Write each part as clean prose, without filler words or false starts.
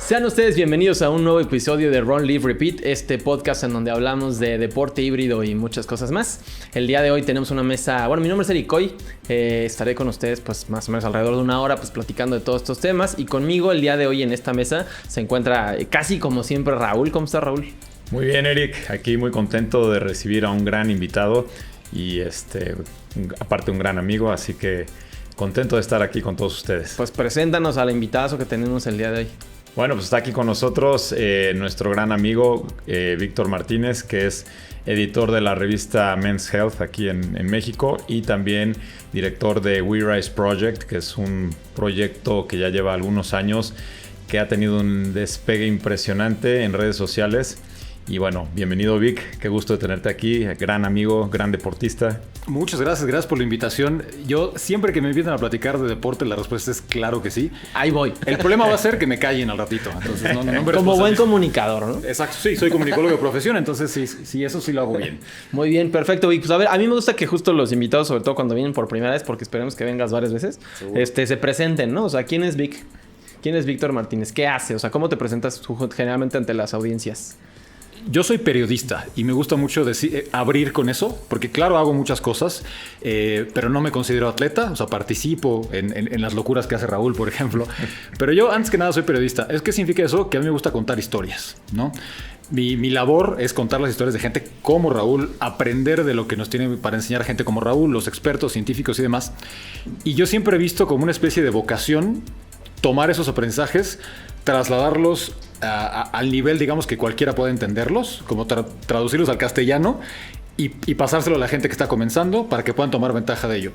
Sean ustedes bienvenidos a un nuevo episodio de Run, Live, Repeat, este podcast en donde hablamos de deporte híbrido y muchas cosas más. El día de hoy tenemos una mesa, bueno, mi nombre es Eric Coy, estaré con ustedes pues más o menos alrededor de una hora pues platicando de todos estos temas, y conmigo el día de hoy en esta mesa se encuentra casi como siempre Raúl. ¿Cómo estás, Raúl? Muy bien, Eric, aquí muy contento de recibir a un gran invitado y aparte un gran amigo, así que contento de estar aquí con todos ustedes. Pues preséntanos al invitado que tenemos el día de hoy. Bueno, pues está aquí con nosotros nuestro gran amigo Víctor Martínez, que es editor de la revista Men's Health aquí en México y también director de We Rise Project, que es un proyecto que ya lleva algunos años, que ha tenido un despegue impresionante en redes sociales. Y bueno, bienvenido Vic, qué gusto de tenerte aquí, gran amigo, gran deportista. Muchas gracias por la invitación. Yo siempre que me invitan a platicar de deporte, la respuesta es claro que sí. Ahí voy. El problema va a ser que me callen al ratito. Entonces, no como buen comunicador, ¿no? Exacto, sí, soy comunicólogo de profesión, entonces sí, eso sí lo hago bien. Muy bien, perfecto, Vic. Pues a ver, a mí me gusta que justo los invitados, sobre todo cuando vienen por primera vez, porque esperemos que vengas varias veces, se presenten, ¿no? O sea, ¿quién es Vic? ¿Quién es Víctor Martínez? ¿Qué hace? O sea, ¿cómo te presentas tú generalmente ante las audiencias? Yo soy periodista y me gusta mucho abrir con eso, porque claro, hago muchas cosas, pero no me considero atleta, o sea, participo en las locuras que hace Raúl, por ejemplo, pero yo antes que nada soy periodista. ¿Qué significa eso? Que a mí me gusta contar historias, ¿no? Mi labor es contar las historias de gente como Raúl, aprender de lo que nos tiene para enseñar gente como Raúl, los expertos, científicos y demás. Y yo siempre he visto como una especie de vocación tomar esos aprendizajes, trasladarlos al nivel, digamos, que cualquiera pueda entenderlos, como traducirlos al castellano y pasárselo a la gente que está comenzando para que puedan tomar ventaja de ello.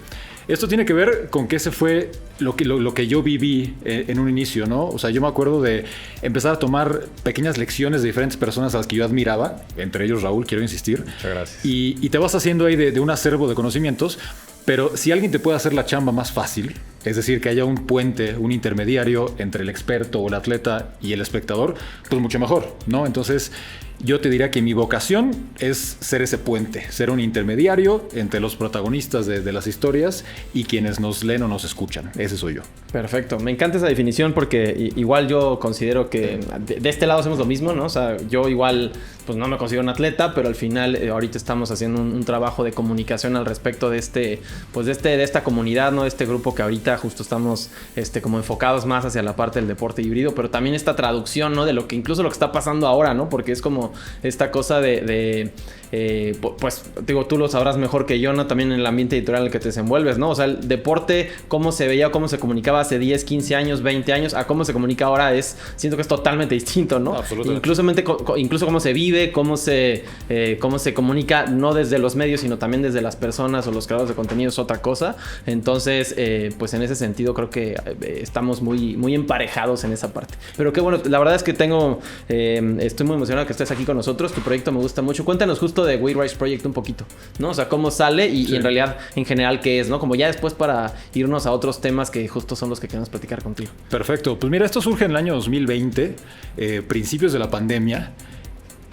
Esto tiene que ver con que ese fue lo que yo viví en un inicio, ¿no? O sea, yo me acuerdo de empezar a tomar pequeñas lecciones de diferentes personas a las que yo admiraba, entre ellos Raúl, quiero insistir. Muchas gracias. Y te vas haciendo ahí de un acervo de conocimientos. Pero si alguien te puede hacer la chamba más fácil, es decir, que haya un puente, un intermediario entre el experto o el atleta y el espectador, pues mucho mejor, ¿no? Entonces, yo te diría que mi vocación es ser ese puente, ser un intermediario entre los protagonistas de las historias y quienes nos leen o nos escuchan. Ese soy yo. Perfecto. Me encanta esa definición porque igual yo considero que de este lado hacemos lo mismo, ¿no? O sea, yo igual pues no me considero un atleta, pero al final ahorita estamos haciendo un trabajo de comunicación al respecto de esta comunidad, ¿no? De este grupo que ahorita justo estamos como enfocados más hacia la parte del deporte híbrido, pero también esta traducción, ¿no? De lo que incluso lo que está pasando ahora, ¿no? Porque es como esta cosa pues digo, tú lo sabrás mejor que yo, ¿no? También en el ambiente editorial en el que te desenvuelves, ¿no? O sea, el deporte, cómo se veía, cómo se comunicaba hace 10, 15 años, 20 años, a cómo se comunica ahora siento que es totalmente distinto, ¿no? Absolutamente. Incluso cómo se vive, cómo se comunica, no desde los medios, sino también desde las personas o los creadores de contenido es otra cosa. Entonces, pues en ese sentido creo que estamos muy, muy emparejados en esa parte. Pero qué bueno, la verdad es que estoy muy emocionado que estés aquí con nosotros. Tu proyecto me gusta mucho. Cuéntanos justo de We Rise Project un poquito, ¿no? O sea, cómo sale y en realidad, en general, qué es, ¿no? Como ya después para irnos a otros temas que justo son los que queremos platicar contigo. Perfecto. Pues mira, esto surge en el año 2020, principios de la pandemia.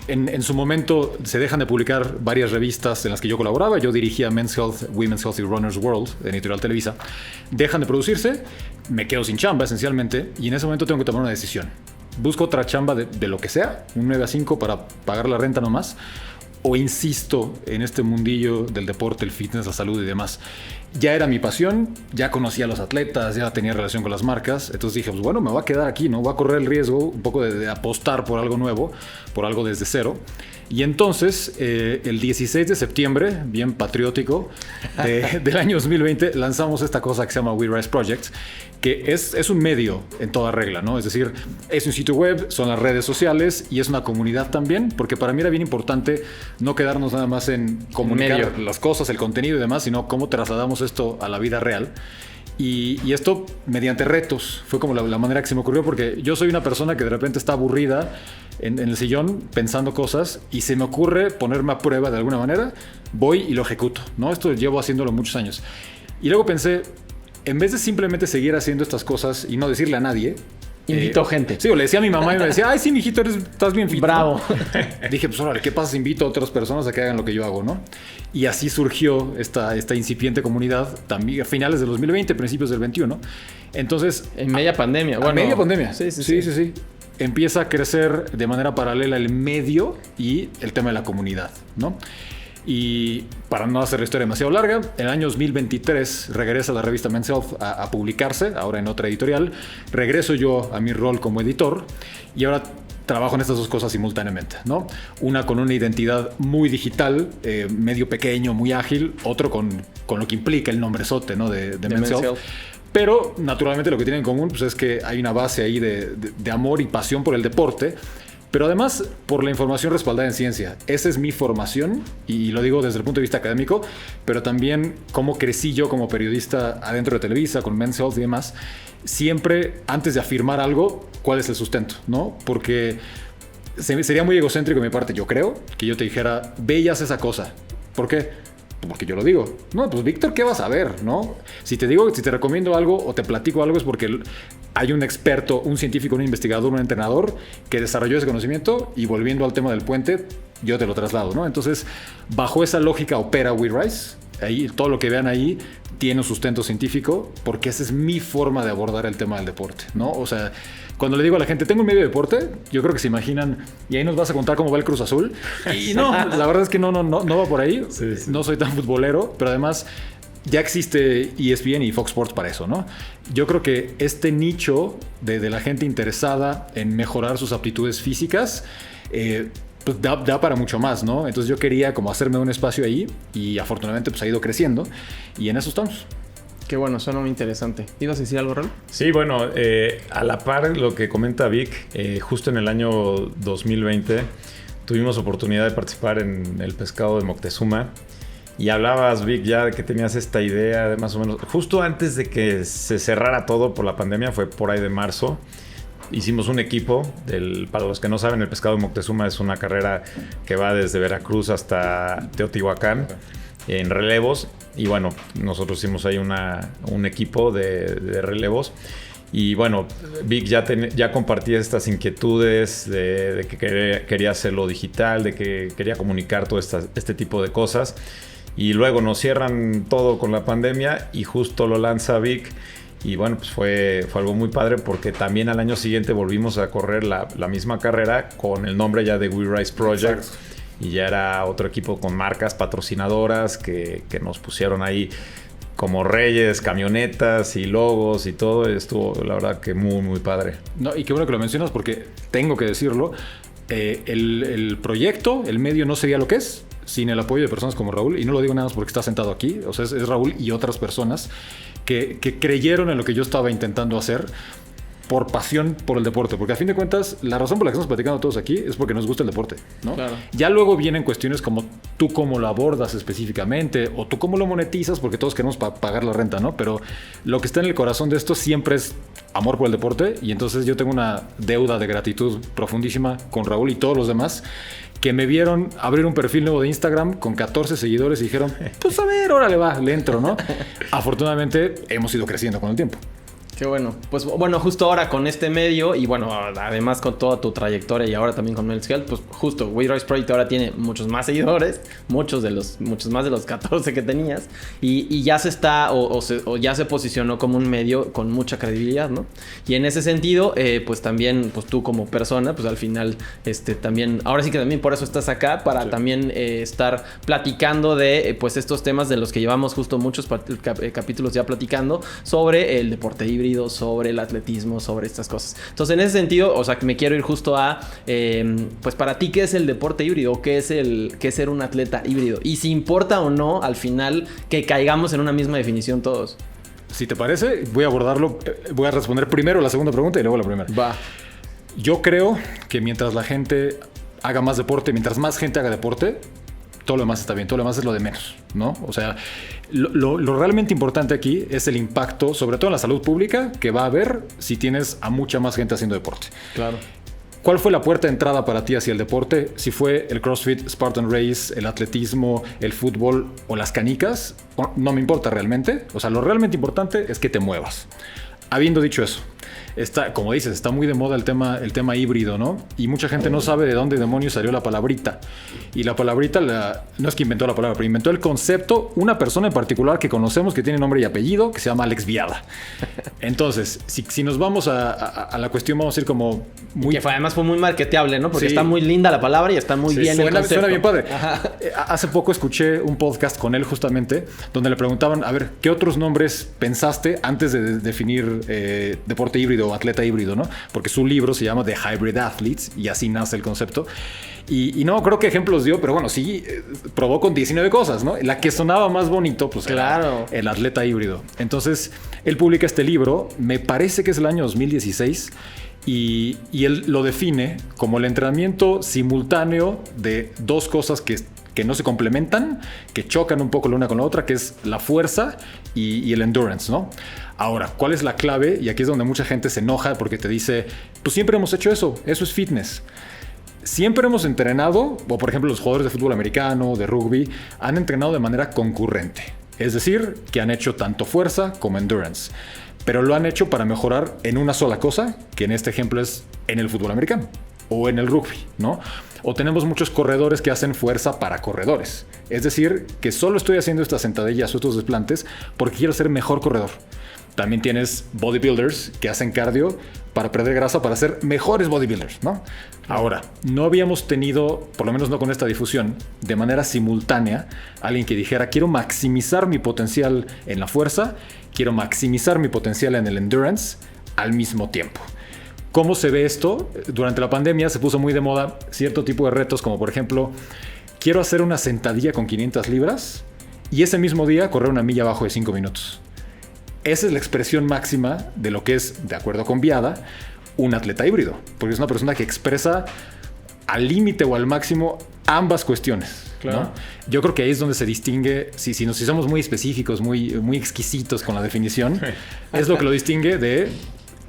En su momento se dejan de publicar varias revistas en las que yo colaboraba. Yo dirigía Men's Health, Women's Health y Runner's World en Editorial Televisa. Dejan de producirse, me quedo sin chamba esencialmente, y en ese momento tengo que tomar una decisión. Busco otra chamba de lo que sea, un 9 a 5 para pagar la renta nomás, o insisto en este mundillo del deporte, el fitness, la salud y demás. Ya era mi pasión, ya conocía a los atletas, ya tenía relación con las marcas, entonces dije, pues bueno, me voy a quedar aquí, ¿no? Voy a correr el riesgo un poco de apostar por algo nuevo, por algo desde cero. Y entonces, el 16 de septiembre, bien patriótico, del año 2020, lanzamos esta cosa que se llama We Rise Project, que es un medio en toda regla, ¿no? Es decir, es un sitio web, son las redes sociales y es una comunidad también, porque para mí era bien importante no quedarnos nada más en comunicar las cosas, el contenido y demás, sino cómo trasladamos esto a la vida real. Y esto mediante retos, fue como la manera que se me ocurrió, porque yo soy una persona que de repente está aburrida en el sillón pensando cosas y se me ocurre ponerme a prueba de alguna manera, voy y lo ejecuto, ¿no? Esto llevo haciéndolo muchos años. Y luego pensé, en vez de simplemente seguir haciendo estas cosas y no decirle a nadie, invito gente. Sí, o le decía a mi mamá y me decía, ay, sí, mijito, estás bien fit. Bravo. ¿No? Dije, pues órale, ¿qué pasa si invito a otras personas a que hagan lo que yo hago, no? Y así surgió esta incipiente comunidad también a finales del 2020, principios del 21. Entonces... En media pandemia. Bueno, media pandemia. Sí. empieza a crecer de manera paralela el medio y el tema de la comunidad, ¿no? Y para no hacer la historia demasiado larga, en el año 2023 regresa la revista Men's Health a publicarse, ahora en otra editorial. Regreso yo a mi rol como editor y ahora trabajo en estas dos cosas simultáneamente, ¿no? Una con una identidad muy digital, medio pequeño, muy ágil. Otro con lo que implica el nombrezote, ¿no? de Men's Health. Pero naturalmente lo que tienen en común pues, es que hay una base ahí de amor y pasión por el deporte. Pero además por la información respaldada en ciencia. Esa es mi formación y lo digo desde el punto de vista académico, pero también cómo crecí yo como periodista adentro de Televisa, con Men's Health y demás. Siempre antes de afirmar algo, ¿cuál es el sustento? ¿No? Porque sería muy egocéntrico de mi parte, yo creo, que yo te dijera, ve y haz esa cosa. ¿Por qué? Porque yo lo digo. No, pues Víctor, ¿qué vas a ver? ¿No? Si te recomiendo algo o te platico algo es porque hay un experto, un científico, un investigador, un entrenador que desarrolló ese conocimiento y volviendo al tema del puente, yo te lo traslado, ¿no? Entonces, bajo esa lógica opera We Rise. Ahí, todo lo que vean ahí tiene un sustento científico porque esa es mi forma de abordar el tema del deporte, ¿no? O sea, cuando le digo a la gente, tengo un medio de deporte, yo creo que se imaginan, y ahí nos vas a contar cómo va el Cruz Azul. Y no, la verdad es que no va por ahí. Sí. No soy tan futbolero, pero además ya existe ESPN y Fox Sports para eso, ¿no? Yo creo que este nicho de la gente interesada en mejorar sus aptitudes físicas, pues da para mucho más, ¿no? Entonces yo quería como hacerme un espacio ahí y afortunadamente pues ha ido creciendo y en eso estamos. Qué bueno, suena muy interesante. ¿Ibas a decir algo, Raúl? Sí, bueno, a la par lo que comenta Vic, justo en el año 2020 tuvimos oportunidad de participar en el pescado de Moctezuma y hablabas, Vic, ya de que tenías esta idea de más o menos, justo antes de que se cerrara todo por la pandemia, fue por ahí de marzo. Hicimos un equipo, para los que no saben, el pescado de Moctezuma es una carrera que va desde Veracruz hasta Teotihuacán en relevos. Y bueno, nosotros hicimos ahí un equipo de relevos. Y bueno, Vic ya compartía estas inquietudes de que quería hacerlo digital, de que quería comunicar todo este tipo de cosas. Y luego nos cierran todo con la pandemia y justo lo lanza Vic. Y bueno, pues fue algo muy padre porque también al año siguiente volvimos a correr la misma carrera con el nombre ya de We Rise Project. Exacto. Y ya era otro equipo con marcas patrocinadoras que nos pusieron ahí como reyes, camionetas y logos y todo. Estuvo la verdad que muy, muy padre. No, y qué bueno que lo mencionas porque tengo que decirlo. El proyecto, el medio no sería lo que es sin el apoyo de personas como Raúl. Y no lo digo nada más porque está sentado aquí. O sea, es Raúl y otras personas que creyeron en lo que yo estaba intentando hacer por pasión por el deporte. Porque a fin de cuentas, la razón por la que estamos platicando todos aquí es porque nos gusta el deporte, ¿no? Claro. Ya luego vienen cuestiones como tú cómo lo abordas específicamente o tú cómo lo monetizas, porque todos queremos pagar la renta, ¿no? Pero lo que está en el corazón de esto siempre es amor por el deporte. Y entonces yo tengo una deuda de gratitud profundísima con Raúl y todos los demás que me vieron abrir un perfil nuevo de Instagram con 14 seguidores y dijeron, pues a ver, órale va, le entro, ¿no? Afortunadamente hemos ido creciendo con el tiempo. Qué bueno. Pues bueno, justo ahora con este medio y bueno, además con toda tu trayectoria y ahora también con Men's Health, pues justo We Rise Project ahora tiene muchos más seguidores, muchos más de los 14 que tenías y ya se está o ya se posicionó como un medio con mucha credibilidad, ¿no? Y en ese sentido, pues también, pues tú como persona, pues al final, también, ahora sí que también por eso estás acá, para también estar platicando de, pues estos temas de los que llevamos justo muchos capítulos ya platicando sobre el deporte híbrido, sobre el atletismo, sobre estas cosas. Entonces, en ese sentido, o sea, me quiero ir justo a, pues para ti, ¿qué es el deporte híbrido? ¿Qué es ser un atleta híbrido? Y si importa o no, al final, que caigamos en una misma definición todos. Si te parece, voy a abordarlo. Voy a responder primero la segunda pregunta y luego la primera. Va. Yo creo que mientras la gente haga más deporte, mientras más gente haga deporte, todo lo demás está bien, todo lo demás es lo de menos, ¿no? O sea, lo realmente importante aquí es el impacto, sobre todo en la salud pública, que va a haber si tienes a mucha más gente haciendo deporte. Claro. ¿Cuál fue la puerta de entrada para ti hacia el deporte? Si fue el CrossFit, Spartan Race, el atletismo, el fútbol o las canicas, no me importa realmente. O sea, lo realmente importante es que te muevas. Habiendo dicho eso, como dices, está muy de moda el tema híbrido, ¿no? Y mucha gente no sabe de dónde demonios salió la palabrita. Y la palabrita no es que inventó la palabra, pero inventó el concepto una persona en particular que conocemos que tiene nombre y apellido, que se llama Alex Viada. Entonces, si nos vamos a la cuestión, vamos a ir como muy... Además fue muy marketeable, ¿no? Porque está muy linda la palabra y está muy bien el concepto. Suena bien padre. Hace poco escuché un podcast con él justamente, donde le preguntaban, a ver, ¿qué otros nombres pensaste antes de definir deporte híbrido o atleta híbrido, ¿no? Porque su libro se llama The Hybrid Athletes y así nace el concepto. Y no creo que ejemplos dio, pero bueno, sí probó con 19 cosas, ¿no? La que sonaba más bonito, pues claro, era el atleta híbrido. Entonces, él publica este libro, me parece que es el año 2016, y él lo define como el entrenamiento simultáneo de dos cosas que no se complementan, que chocan un poco la una con la otra, que es la fuerza y el endurance, ¿no? Ahora, ¿cuál es la clave? Y aquí es donde mucha gente se enoja porque te dice, pues siempre hemos hecho eso es fitness. Siempre hemos entrenado, o por ejemplo los jugadores de fútbol americano, de rugby, han entrenado de manera concurrente. Es decir, que han hecho tanto fuerza como endurance. Pero lo han hecho para mejorar en una sola cosa, que en este ejemplo es en el fútbol americano o en el rugby, ¿no? O tenemos muchos corredores que hacen fuerza para corredores. Es decir, que solo estoy haciendo estas sentadillas o estos desplantes porque quiero ser mejor corredor. También tienes bodybuilders que hacen cardio para perder grasa, para ser mejores bodybuilders, ¿no? Ahora, no habíamos tenido, por lo menos no con esta difusión, de manera simultánea, alguien que dijera, quiero maximizar mi potencial en la fuerza, quiero maximizar mi potencial en el endurance al mismo tiempo. ¿Cómo se ve esto? Durante la pandemia se puso muy de moda cierto tipo de retos, como por ejemplo, quiero hacer una sentadilla con 500 libras y ese mismo día correr una milla abajo de 5 minutos. Esa es la expresión máxima de lo que es, de acuerdo con Viada, un atleta híbrido. Porque es una persona que expresa al límite o al máximo ambas cuestiones. Claro. ¿No? Yo creo que ahí es donde se distingue, si somos muy específicos, muy exquisitos con la definición, es lo que lo distingue de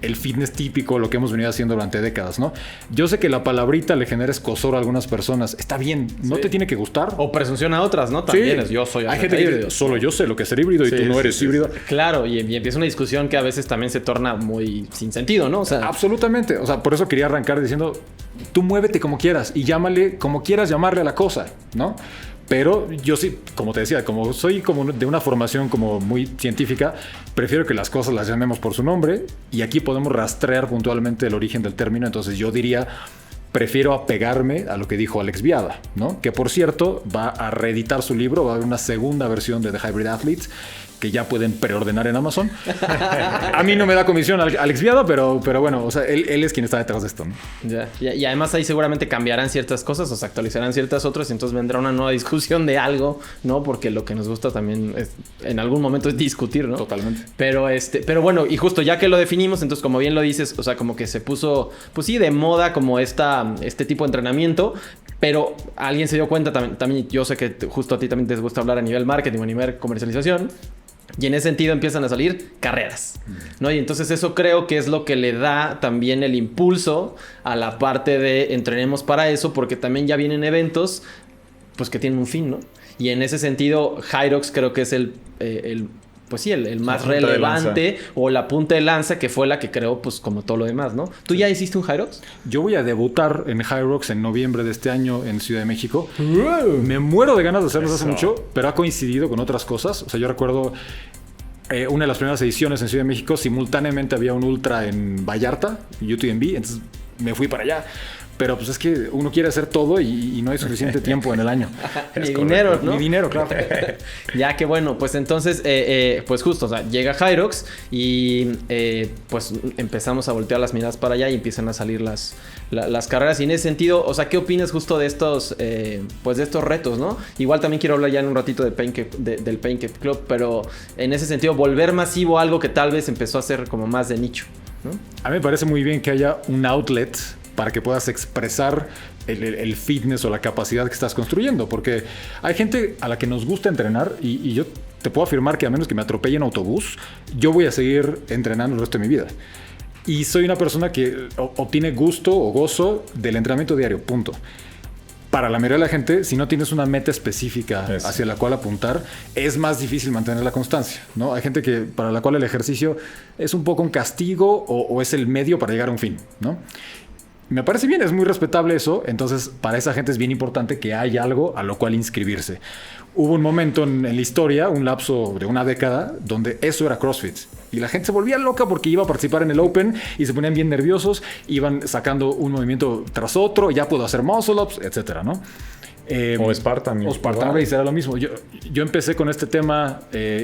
el fitness típico, lo que hemos venido haciendo durante décadas, ¿no? Yo sé que la palabrita le genera escozor a algunas personas. Está bien, no te tiene que gustar. O presión a otras, ¿no? También yo soy hay gente híbrido. Que solo yo sé lo que es ser híbrido y tú no eres híbrido. Claro, y empieza una discusión que a veces también se torna muy sin sentido, ¿no? O sea, absolutamente. O sea, por eso quería arrancar diciendo, tú muévete como quieras y llámale como quieras llamarle a la cosa, ¿no? Pero yo sí, como te decía, como soy como de una formación como muy científica, prefiero que las cosas las llamemos por su nombre y aquí podemos rastrear puntualmente el origen del término. Entonces yo diría, prefiero apegarme a lo que dijo Alex Viada, ¿no? Que por cierto va a reeditar su libro, va a haber una segunda versión de The Hybrid Athletes que ya pueden preordenar en Amazon. A mí no me da comisión Alex Viada, pero bueno, o sea, él es quien está detrás de esto, ¿no? Y además ahí seguramente cambiarán ciertas cosas o se actualizarán ciertas otras y entonces vendrá una nueva discusión de algo, ¿no? Porque lo que nos gusta también es, en algún momento es discutir, ¿no? Totalmente. Pero bueno, y justo ya que lo definimos, entonces como bien lo dices, o sea, como que se puso, pues sí, de moda como este tipo de entrenamiento. Pero alguien se dio cuenta también, yo sé que justo a ti también te gusta hablar a nivel marketing o a nivel comercialización. Y en ese sentido empiezan a salir carreras, ¿no? Y entonces eso creo que es lo que le da también el impulso a la parte de entrenemos para eso, porque también ya vienen eventos pues que tienen un fin, ¿no? Y en ese sentido Hyrox creo que es el más relevante o la punta de lanza que fue la que creó pues como todo lo demás, ¿no? ¿Tú ya hiciste un Hyrox? Yo voy a debutar en Hyrox en noviembre de este año en Ciudad de México. Me muero de ganas de hacerlo hace mucho, pero ha coincidido con otras cosas. O sea, yo recuerdo una de las primeras ediciones en Ciudad de México, simultáneamente había un ultra en Vallarta, UTMB, entonces me fui para allá. Pero pues es que uno quiere hacer todo y no hay suficiente tiempo en el año. Ni dinero, ¿no? Ni dinero, claro. Ya que bueno, pues entonces, pues justo, o sea, llega Hyrox y pues empezamos a voltear las miradas para allá y empiezan a salir las carreras. Y en ese sentido, o sea, ¿qué opinas justo de estos, pues de estos retos, ¿no? Igual también quiero hablar ya en un ratito del Pancake Club, pero en ese sentido, volver masivo algo que tal vez empezó a ser como más de nicho, ¿no? A mí me parece muy bien que haya un outlet para que puedas expresar el fitness o la capacidad que estás construyendo. Porque hay gente a la que nos gusta entrenar y yo te puedo afirmar que a menos que me atropelle en autobús, yo voy a seguir entrenando el resto de mi vida. Y soy una persona que obtiene gusto o gozo del entrenamiento diario, punto. para la mayoría de la gente, si no tienes una meta específica hacia la cual apuntar, es más difícil mantener la constancia, ¿no? Hay gente para la cual el ejercicio es un poco un castigo o es el medio para llegar a un fin, ¿no? Me parece bien, es muy respetable eso. Entonces, para esa gente es bien importante que haya algo a lo cual inscribirse. Hubo un momento en la historia, un lapso de una década, donde eso era CrossFit. Y la gente se volvía loca porque iba a participar en el Open y se ponían bien nerviosos, iban sacando un movimiento tras otro, ya puedo hacer muscle-ups, etcétera, ¿no? O Spartan. O Spartan Race era lo mismo. Yo empecé con este tema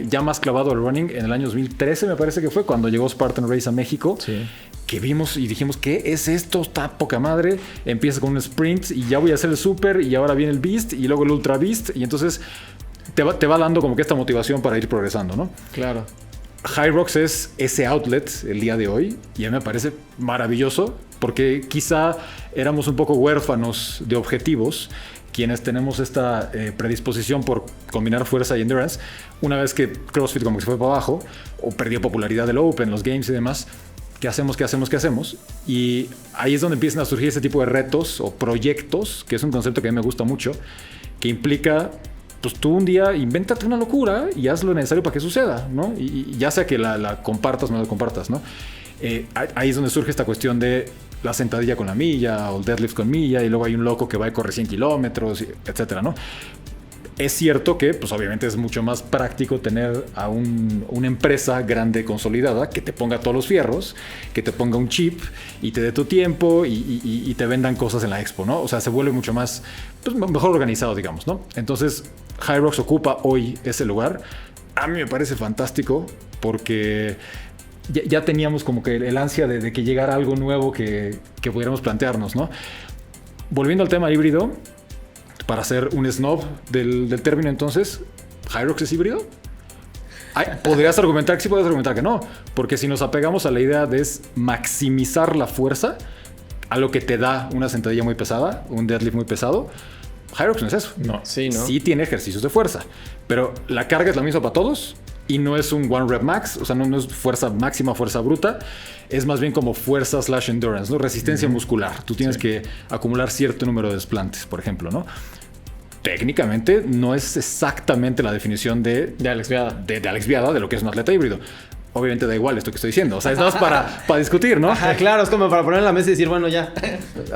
ya más clavado al running en el año 2013, me parece que fue, cuando llegó Spartan Race a México. Sí. Que vimos y dijimos, ¿qué es esto? Está poca madre. Empieza con un sprint y ya voy a hacer el super y ahora viene el beast y luego el ultra beast. Y entonces te va dando como que esta motivación para ir progresando, ¿no? Claro. Hyrox es ese outlet el día de hoy y a mí me parece maravilloso porque quizá éramos un poco huérfanos de objetivos quienes tenemos esta predisposición por combinar fuerza y endurance. Una vez que CrossFit como que se fue para abajo o perdió popularidad del Open, los games y demás, ¿qué hacemos? Y ahí es donde empiezan a surgir ese tipo de retos o proyectos, que es un concepto que a mí me gusta mucho, que implica, pues tú un día invéntate una locura y haz lo necesario para que suceda, ¿no? Y ya sea que la compartas o no la compartas, ¿no? Ahí es donde surge esta cuestión de la sentadilla con la milla o el deadlift con milla, y luego hay un loco que va y corre 100 kilómetros, etcétera, ¿no? Es cierto que, pues obviamente es mucho más práctico tener a una empresa grande consolidada que te ponga todos los fierros, que te ponga un chip y te dé tu tiempo y te vendan cosas en la expo, ¿no? O sea, se vuelve mucho más, pues, mejor organizado, digamos, ¿no? Entonces, Hyrox ocupa hoy ese lugar. A mí me parece fantástico porque ya teníamos como que el ansia de que llegara algo nuevo que pudiéramos plantearnos, ¿no? Volviendo al tema híbrido, para hacer un snob del término, entonces, ¿Hyrox es híbrido? Podrías argumentar que sí, podrías argumentar que no. Porque si nos apegamos a la idea de maximizar la fuerza, a lo que te da una sentadilla muy pesada, un deadlift muy pesado, Hyrox no es eso. No. Sí, ¿no? Sí tiene ejercicios de fuerza, pero la carga es la misma para todos y no es un one rep max, o sea, no es fuerza máxima, fuerza bruta. Es más bien como fuerza / endurance, ¿no? Resistencia muscular. Tú tienes que acumular cierto número de desplantes, por ejemplo, ¿no? Técnicamente no es exactamente la definición de Alex Viada. De Alex Viada de lo que es un atleta híbrido. Obviamente da igual esto que estoy diciendo. O sea, es nada más para discutir, ¿no? Ajá, claro, es como para poner en la mesa y decir, bueno, ya.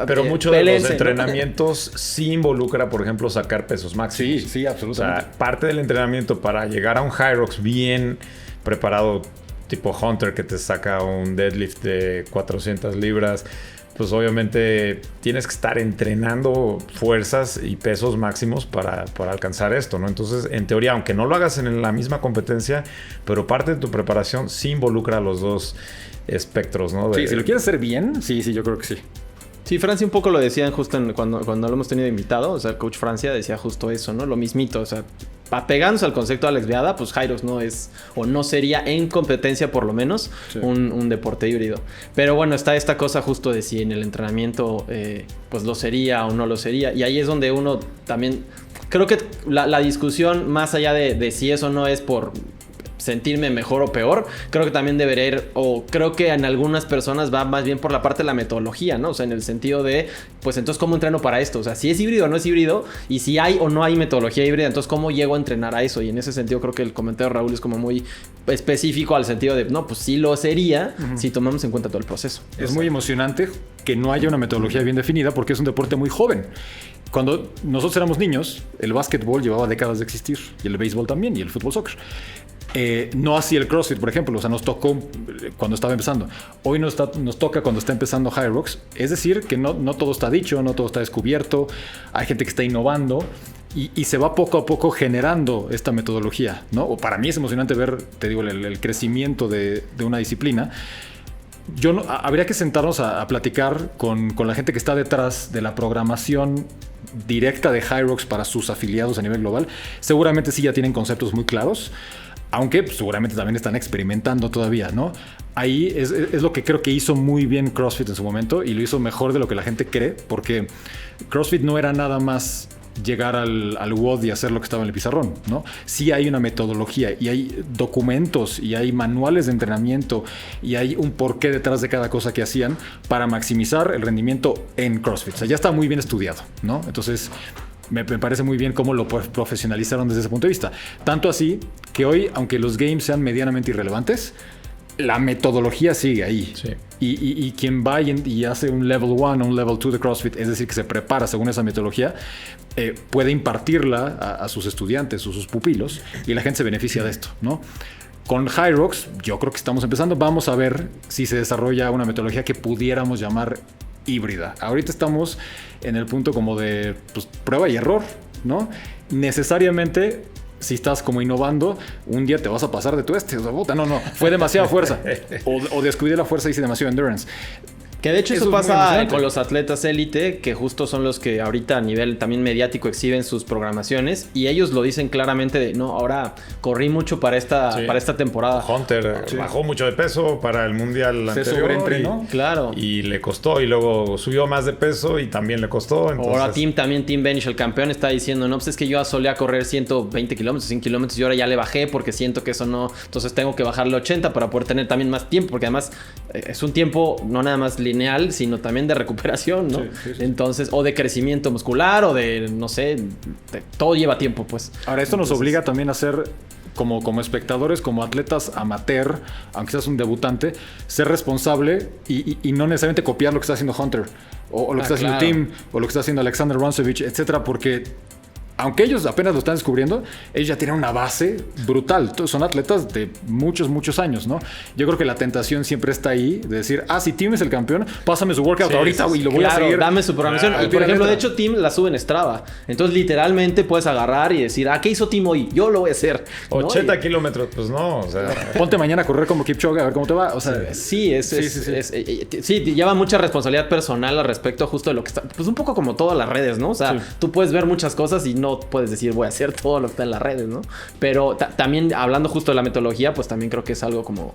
Pero mucho de los entrenamientos sí involucra, por ejemplo, sacar pesos máximos. Sí, absolutamente. O sea, parte del entrenamiento para llegar a un Hyrox bien preparado, tipo Hunter, que te saca un deadlift de 400 libras, pues obviamente tienes que estar entrenando fuerzas y pesos máximos para alcanzar esto, ¿no? Entonces, en teoría, aunque no lo hagas en la misma competencia, pero parte de tu preparación sí involucra los dos espectros, ¿no? Sí, si lo quieres hacer bien, sí, yo creo que sí. Sí, Francia un poco lo decían justo cuando lo hemos tenido invitado. O sea, el coach Francia decía justo eso, ¿no? Lo mismito, o sea, apegándose al concepto de Alex Viada, pues Hyrox no es, o no sería en competencia por lo menos, un deporte híbrido. Pero bueno, está esta cosa justo de si en el entrenamiento pues lo sería o no lo sería. Y ahí es donde uno también, creo que la discusión más allá de si eso no es por sentirme mejor o peor, creo que también debería ir, o creo que en algunas personas va más bien por la parte de la metodología, ¿no? O sea, en el sentido de, pues entonces, ¿cómo entreno para esto? O sea, si es híbrido o no es híbrido, y si hay o no hay metodología híbrida, entonces, ¿cómo llego a entrenar a eso? Y en ese sentido, creo que el comentario de Raúl es como muy específico al sentido de, no, pues sí lo sería si tomamos en cuenta todo el proceso. Es muy emocionante que no haya una metodología bien definida porque es un deporte muy joven. Cuando nosotros éramos niños, el básquetbol llevaba décadas de existir, y el béisbol también, y el fútbol soccer. No así el CrossFit, por ejemplo. O sea, nos tocó cuando estaba empezando. Hoy nos toca cuando está empezando Hyrox. Es decir, que no todo está dicho, no todo está descubierto. Hay gente que está innovando y se va poco a poco generando esta metodología, ¿no? O para mí es emocionante ver, te digo, el crecimiento de una disciplina. Habría que sentarnos a platicar con la gente que está detrás de la programación directa de Hyrox para sus afiliados a nivel global. Seguramente sí ya tienen conceptos muy claros, aunque pues, seguramente también están experimentando todavía, ¿no? Ahí es lo que creo que hizo muy bien CrossFit en su momento, y lo hizo mejor de lo que la gente cree, porque CrossFit no era nada más llegar al WOD y hacer lo que estaba en el pizarrón, ¿no? Sí hay una metodología y hay documentos y hay manuales de entrenamiento y hay un porqué detrás de cada cosa que hacían para maximizar el rendimiento en CrossFit. O sea, ya está muy bien estudiado, ¿no? Entonces, me parece muy bien cómo lo profesionalizaron desde ese punto de vista. Tanto así que hoy, aunque los games sean medianamente irrelevantes, la metodología sigue ahí. Sí. Y quien va y hace un level 1 o un level 2 de CrossFit, es decir, que se prepara según esa metodología, puede impartirla a sus estudiantes o sus pupilos y la gente se beneficia de esto, ¿no? Con Hyrox, yo creo que estamos empezando. Vamos a ver si se desarrolla una metodología que pudiéramos llamar híbrida. Ahorita estamos en el punto como de pues, prueba y error, ¿no? Necesariamente, si estás como innovando, un día te vas a pasar de tu no, fue demasiada fuerza. O descuidé la fuerza y hice demasiado endurance. Que de hecho Eso eso es muy pasa emocionante. con los atletas élite, que justo son los que ahorita a nivel también mediático exhiben sus programaciones y ellos lo dicen claramente de, no, ahora corrí mucho para esta temporada. Hunter bajó mucho de peso para el mundial Se anterior sobreentrenó. Claro. y le costó y luego subió más de peso y también le costó. Entonces, Ahora Tim Benish, el campeón, está diciendo, no, pues es que yo solía correr 120 kilómetros, 100 kilómetros y ahora ya le bajé porque siento que eso no, entonces tengo que bajarle 80 para poder tener también más tiempo, porque además es un tiempo no nada más lineal, sino también de recuperación, ¿no? Sí. Entonces, o de crecimiento muscular o de, no sé, todo lleva tiempo, pues. Ahora, esto nos obliga también a ser, como espectadores, como atletas amateur, aunque seas un debutante, ser responsable y no necesariamente copiar lo que está haciendo Hunter, o lo que está haciendo claro. Tim, o lo que está haciendo Alexander Runcevich, etcétera, porque aunque ellos apenas lo están descubriendo, ellos ya tienen una base brutal. Son atletas de muchos años, ¿no? Yo creo que la tentación siempre está ahí de decir, si Tim es el campeón, pásame su workout ahorita y lo voy a seguir. Dame su programación. Al Y pie por de la ejemplo, de letra. hecho, Tim la sube en Strava. Entonces, literalmente puedes agarrar y decir, ¿qué hizo Tim hoy? Yo lo voy a hacer. ¿No? 80 kilómetros, pues no, o sea... Ponte mañana a correr como Kipchoge a ver cómo te va. O sea, Sí, sí, lleva mucha responsabilidad personal al respecto justo de lo que está. Pues un poco como todas las redes, ¿no? O sea, tú puedes ver muchas cosas y no puedes decir, voy a hacer todo lo que está en las redes, ¿no? Pero también hablando justo de la metodología, pues también creo que es algo como...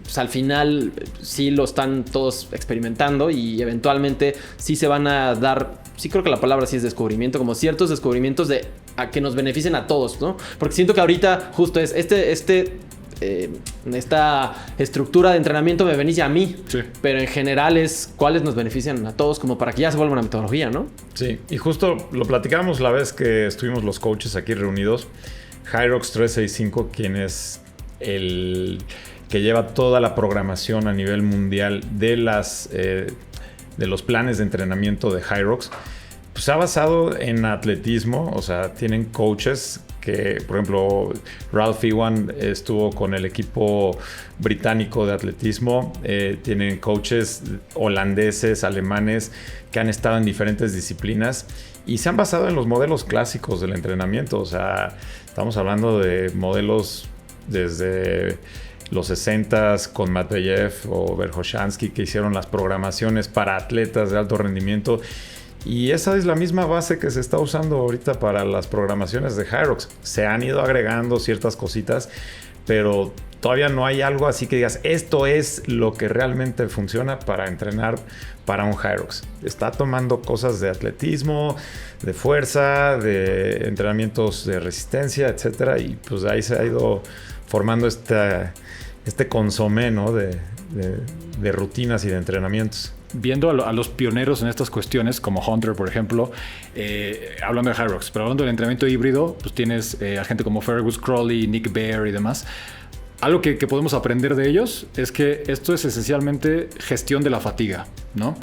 Pues al final sí lo están todos experimentando y eventualmente sí se van a dar, sí creo que la palabra sí es descubrimiento, como ciertos descubrimientos a que nos beneficien a todos, ¿no? Porque siento que ahorita justo es esta estructura de entrenamiento me beneficia a mí, Sí. pero en general es cuáles nos benefician a todos como para que ya se vuelva una metodología, ¿no? Sí, y justo lo platicamos la vez que estuvimos los coaches aquí reunidos. Hyrox 365, quien es el que lleva toda la programación a nivel mundial de los planes de entrenamiento de Hyrox, pues se ha basado en atletismo. O sea, tienen coaches que, por ejemplo, Ralph Ewan estuvo con el equipo británico de atletismo. Tienen coaches holandeses, alemanes, que han estado en diferentes disciplinas y se han basado en los modelos clásicos del entrenamiento. O sea, estamos hablando de modelos desde los 60s con Matveyev o Verkhoshansky, que hicieron las programaciones para atletas de alto rendimiento. Y esa es la misma base que se está usando ahorita para las programaciones de Hyrox. Se han ido agregando ciertas cositas, pero todavía no hay algo así que digas, esto es lo que realmente funciona para entrenar para un Hyrox. Está tomando cosas de atletismo, de fuerza, de entrenamientos de resistencia, etcétera, y pues ahí se ha ido formando este consomé, ¿no? de rutinas y de entrenamientos. Viendo a los pioneros en estas cuestiones, como Hunter, por ejemplo, hablando de Hyrox, pero hablando del entrenamiento híbrido, pues tienes a gente como Fergus Crawley, Nick Bare y demás. Algo que podemos aprender de ellos es que esto es esencialmente gestión de la fatiga, ¿no?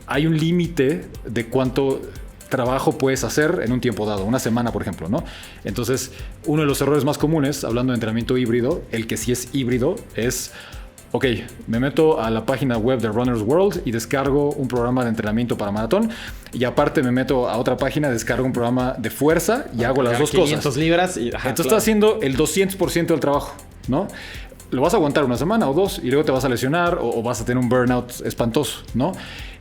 Hay un límite de cuánto trabajo puedes hacer en un tiempo dado, una semana, por ejemplo, ¿no? Entonces, uno de los errores más comunes, hablando de entrenamiento híbrido, el que sí es híbrido, es... Ok, me meto a la página web de Runner's World y descargo un programa de entrenamiento para maratón. Y aparte me meto a otra página, descargo un programa de fuerza y hago las dos 500 cosas. libras y... Entonces estás haciendo el 200% del trabajo, ¿no? Lo vas a aguantar una semana o dos y luego te vas a lesionar o vas a tener un burnout espantoso, ¿no?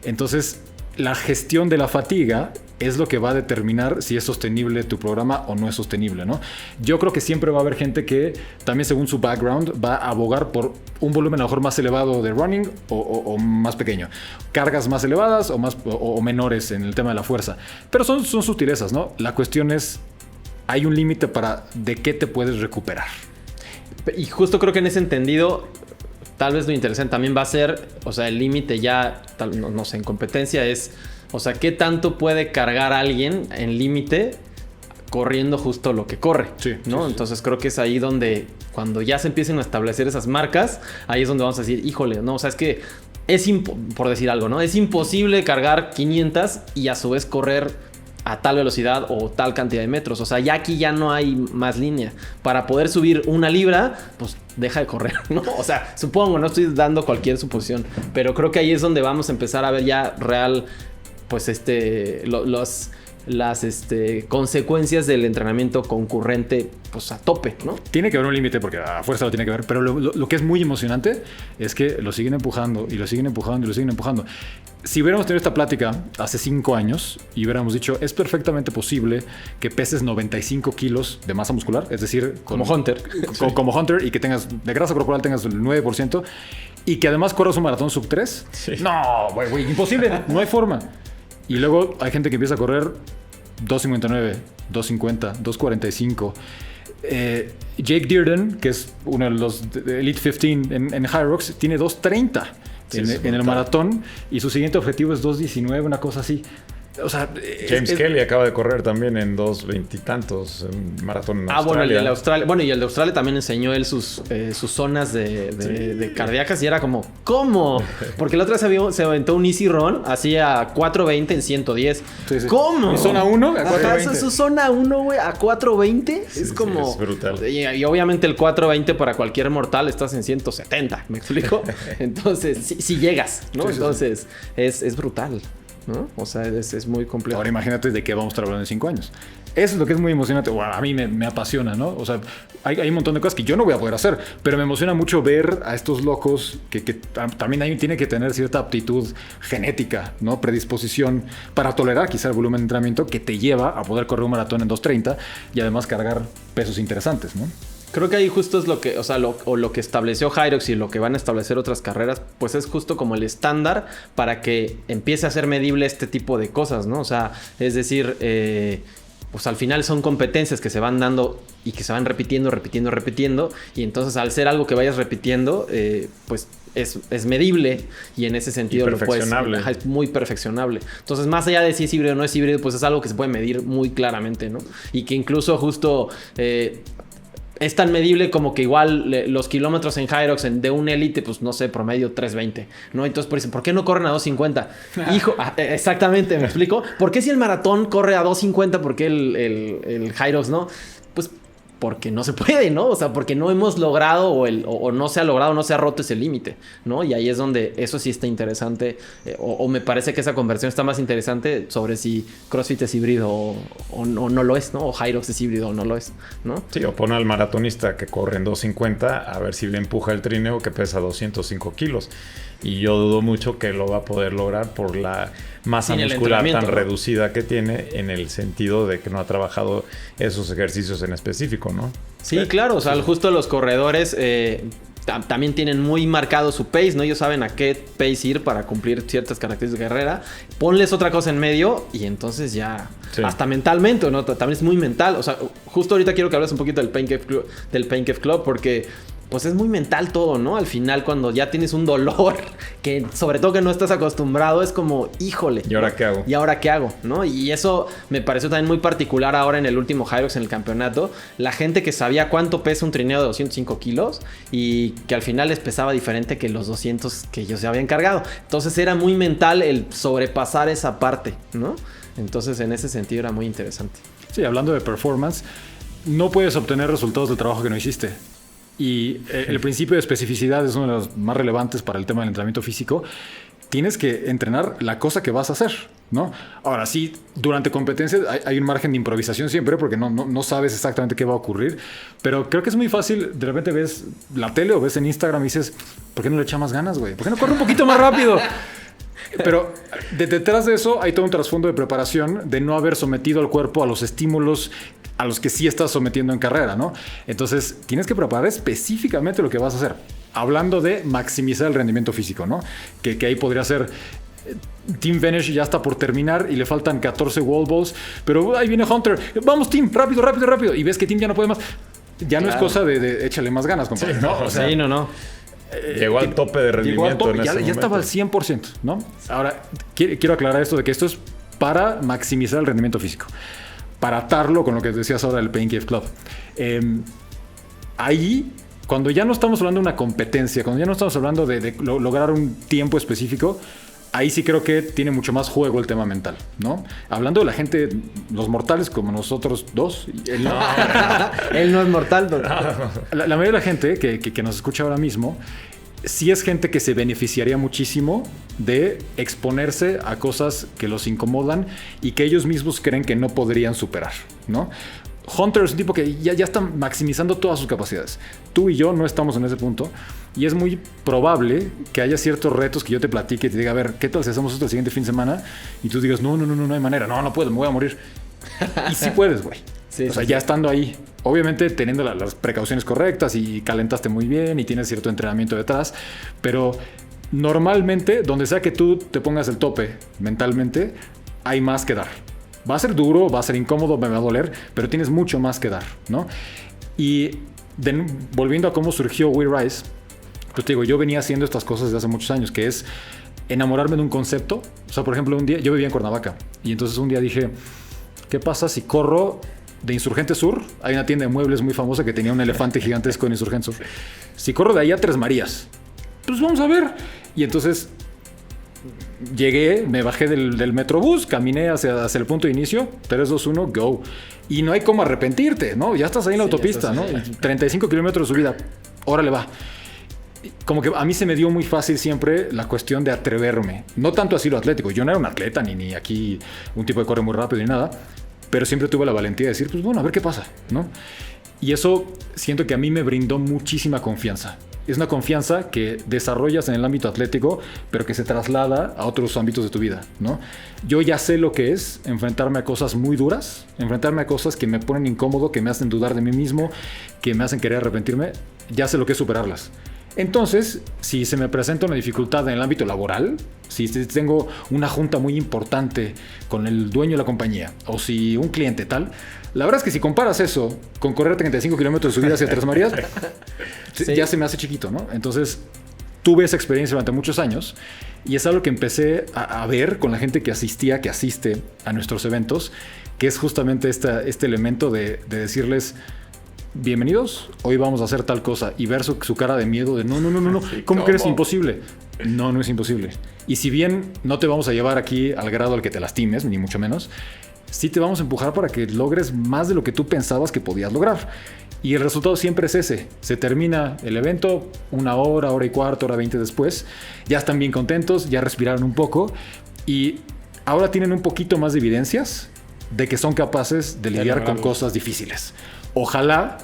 Entonces, la gestión de la fatiga es lo que va a determinar si es sostenible tu programa o no es sostenible, ¿no? Yo creo que siempre va a haber gente que también según su background va a abogar por un volumen a lo mejor más elevado de running o más pequeño. Cargas más elevadas o menores en el tema de la fuerza. Pero son sutilezas, ¿no? La cuestión es, hay un límite para de qué te puedes recuperar. Y justo creo que en ese entendido, tal vez lo interesante también va a ser, o sea, el límite ya, no sé, en competencia es, o sea, qué tanto puede cargar alguien en límite corriendo justo lo que corre, sí, ¿no? Sí. Entonces creo que es ahí donde, cuando ya se empiecen a establecer esas marcas, ahí es donde vamos a decir, híjole, no, o sea, es que por decir algo, ¿no? Es imposible cargar 500 y a su vez correr a tal velocidad o tal cantidad de metros. O sea, ya aquí ya no hay más línea. Para poder subir 1 libra, pues deja de correr, ¿no? O sea, supongo, no estoy dando cualquier suposición, pero creo que ahí es donde vamos a empezar a ver ya real, pues las consecuencias del entrenamiento concurrente, pues a tope, ¿no? Tiene que haber un límite porque a fuerza lo tiene que haber, pero lo que es muy emocionante es que lo siguen empujando y lo siguen empujando y lo siguen empujando. Si hubiéramos tenido esta plática hace 5 años y hubiéramos dicho, es perfectamente posible que peses 95 kilos de masa muscular, es decir, como Hunter. Como Hunter, y que tengas de grasa corporal tengas el 9% y que además corras un maratón sub 3. Sí. No, güey, imposible, no hay forma. Y luego hay gente que empieza a correr 2.59, 2.50, 2.45. Jake Dearden, que es uno de los Elite 15 en High Rocks, tiene 2.30 en el maratón y su siguiente objetivo es 2.19, una cosa así. O sea, James Kelly acaba de correr también en 2.20 y tantos en maratón en Australia. Bueno, el de Australia. Bueno, y el de Australia también enseñó él sus zonas de cardíacas y era como, ¿cómo? Porque la otra vez se aventó un easy run así a 4.20 en 110. Sí. ¿Cómo? ¿Y zona 1 a 4.20? Su zona 1, güey, a 4.20 sí, es como... Sí, es brutal. Y obviamente el 4.20 para cualquier mortal estás en 170, ¿me explico? Entonces, si llegas, ¿no? Sí, Entonces, es brutal, ¿no? O sea, es muy complejo. Ahora imagínate de qué vamos a estar hablando en 5 años. Eso es lo que es muy emocionante. Bueno, a mí me apasiona, ¿no? O sea, hay un montón de cosas que yo no voy a poder hacer, pero me emociona mucho ver a estos locos que también tiene que tener cierta aptitud genética, ¿no? Predisposición para tolerar quizá el volumen de entrenamiento que te lleva a poder correr un maratón en 2.30 y además cargar pesos interesantes, ¿no? Creo que ahí justo es lo que, o sea, lo que estableció Hyrox y lo que van a establecer otras carreras, pues es justo como el estándar para que empiece a ser medible este tipo de cosas, ¿no? O sea, es decir, pues al final son competencias que se van dando y que se van repitiendo, y entonces al ser algo que vayas repitiendo, pues es medible y en ese sentido lo puedes, es muy perfeccionable. Entonces, más allá de si es híbrido o no es híbrido, pues es algo que se puede medir muy claramente, ¿no? Y que incluso justo... es tan medible como que igual los kilómetros en Hyrox de un élite, pues no sé, promedio 3.20, ¿no? Entonces, ¿por qué no corren a 2.50? Hijo, exactamente, ¿me explico? ¿Por qué si el maratón corre a 2.50, por qué el Hyrox no? Pues porque no se puede, ¿no? O sea, porque no hemos logrado o no se ha logrado, no se ha roto ese límite, ¿no? Y ahí es donde eso sí está interesante, o me parece que esa conversión está más interesante sobre si CrossFit es híbrido o no lo es, ¿no? O Hyrox es híbrido o no lo es, ¿no? Sí, o pone al maratonista que corre en 2.50 a ver si le empuja el trineo que pesa 205 kilos. Y yo dudo mucho que lo va a poder lograr por la masa muscular tan reducida que tiene, en el sentido de que no ha trabajado esos ejercicios en específico, ¿no? Sí, claro. O sea, justo los corredores también tienen muy marcado su pace, ¿no? Ellos saben a qué pace ir para cumplir ciertas características de carrera. Ponles otra cosa en medio y entonces ya... Sí. Hasta mentalmente, ¿no? También es muy mental. O sea, justo ahorita quiero que hables un poquito del Pain Cave Club porque... pues es muy mental todo, ¿no? Al final, cuando ya tienes un dolor que sobre todo que no estás acostumbrado, es como, híjole. ¿Y ahora qué hago? ¿Y ahora qué hago? ¿No? Y eso me pareció también muy particular ahora en el último Hyrox en el campeonato. La gente que sabía cuánto pesa un trineo de 205 kilos y que al final les pesaba diferente que los 200 que ellos se habían cargado. Entonces era muy mental el sobrepasar esa parte, ¿no? Entonces en ese sentido era muy interesante. Sí, hablando de performance, no puedes obtener resultados del trabajo que no hiciste. Y el principio de especificidad es uno de los más relevantes para el tema del entrenamiento físico. Tienes que entrenar la cosa que vas a hacer, ¿no? Ahora sí, durante competencias hay un margen de improvisación siempre porque no sabes exactamente qué va a ocurrir. Pero creo que es muy fácil. De repente ves la tele o ves en Instagram y dices, ¿por qué no le echa más ganas, güey? ¿Por qué no corre un poquito más rápido? Pero detrás de eso hay todo un trasfondo de preparación de no haber sometido al cuerpo a los estímulos a los que sí estás sometiendo en carrera, ¿no? Entonces, tienes que preparar específicamente lo que vas a hacer. Hablando de maximizar el rendimiento físico, ¿no? Que ahí podría ser... Team Vanish ya está por terminar y le faltan 14 wall balls, pero ahí viene Hunter. Vamos, Team, rápido, rápido, rápido. Y ves que Team ya no puede más. Ya no es cosa de échale más ganas, compadre. Sí, ¿no? O sea, no. Llegó al tope de rendimiento. Llegó al tope, en ese ya estaba al 100%, ¿no? Ahora, quiero aclarar esto de que esto es para maximizar el rendimiento físico. Para atarlo con lo que decías ahora del Pain Cave Club. Ahí, cuando ya no estamos hablando de una competencia, cuando ya no estamos hablando de lograr un tiempo específico, ahí sí creo que tiene mucho más juego el tema mental, ¿no? Hablando de la gente, los mortales como nosotros dos. Él no es mortal. La mayoría de la gente que nos escucha ahora mismo, sí es gente que se beneficiaría muchísimo de exponerse a cosas que los incomodan y que ellos mismos creen que no podrían superar, ¿no? Hunter es un tipo que ya está maximizando todas sus capacidades. Tú y yo no estamos en ese punto. Y es muy probable que haya ciertos retos que yo te platique y te diga, a ver, ¿qué tal si hacemos esto el siguiente fin de semana? Y tú digas, no hay manera. No puedo, me voy a morir. Y sí puedes, güey. Sí, o sea, ya estando ahí. Obviamente teniendo las precauciones correctas y calentaste muy bien y tienes cierto entrenamiento detrás. Pero normalmente, donde sea que tú te pongas el tope mentalmente, hay más que dar. Va a ser duro, va a ser incómodo, me va a doler, pero tienes mucho más que dar, ¿no? Y volviendo a cómo surgió We Rise, pues te digo, yo venía haciendo estas cosas desde hace muchos años, que es enamorarme de un concepto. O sea, por ejemplo, un día, yo vivía en Cuernavaca, y entonces un día dije, ¿qué pasa si corro de Insurgente Sur? Hay una tienda de muebles muy famosa que tenía un elefante gigantesco en Insurgente Sur. Si corro de ahí a Tres Marías, pues vamos a ver. Y entonces... llegué, me bajé del Metrobús, caminé hacia el punto de inicio, 3, 2, 1, go. Y no hay como arrepentirte, ¿no? Ya estás ahí en la autopista, ¿no? 35 kilómetros de subida, órale va. Como que a mí se me dio muy fácil siempre la cuestión de atreverme. No tanto así lo atlético, yo no era un atleta, ni aquí un tipo que corre muy rápido ni nada, pero siempre tuve la valentía de decir, pues bueno, a ver qué pasa, ¿no? Y eso siento que a mí me brindó muchísima confianza. Es una confianza que desarrollas en el ámbito atlético, pero que se traslada a otros ámbitos de tu vida, ¿no? Yo ya sé lo que es enfrentarme a cosas muy duras, enfrentarme a cosas que me ponen incómodo, que me hacen dudar de mí mismo, que me hacen querer arrepentirme. Ya sé lo que es superarlas. Entonces, si se me presenta una dificultad en el ámbito laboral, si tengo una junta muy importante con el dueño de la compañía, o si un cliente tal, la verdad es que si comparas eso con correr 35 kilómetros de subida hacia Tres Marías, sí, ya se me hace chiquito, ¿no? Entonces, tuve esa experiencia durante muchos años y es algo que empecé a ver con la gente que asiste a nuestros eventos, que es justamente este elemento de decirles... bienvenidos, hoy vamos a hacer tal cosa, y ver su cara de miedo de no, sí, ¿cómo que eres imposible? No es imposible. Y si bien no te vamos a llevar aquí al grado al que te lastimes, ni mucho menos, sí te vamos a empujar para que logres más de lo que tú pensabas que podías lograr. Y el resultado siempre es ese. Se termina el evento, 1 hora, 1 y cuarto, 1:20 después, ya están bien contentos, ya respiraron un poco y ahora tienen un poquito más de evidencias de que son capaces de lidiar con cosas difíciles. Ojalá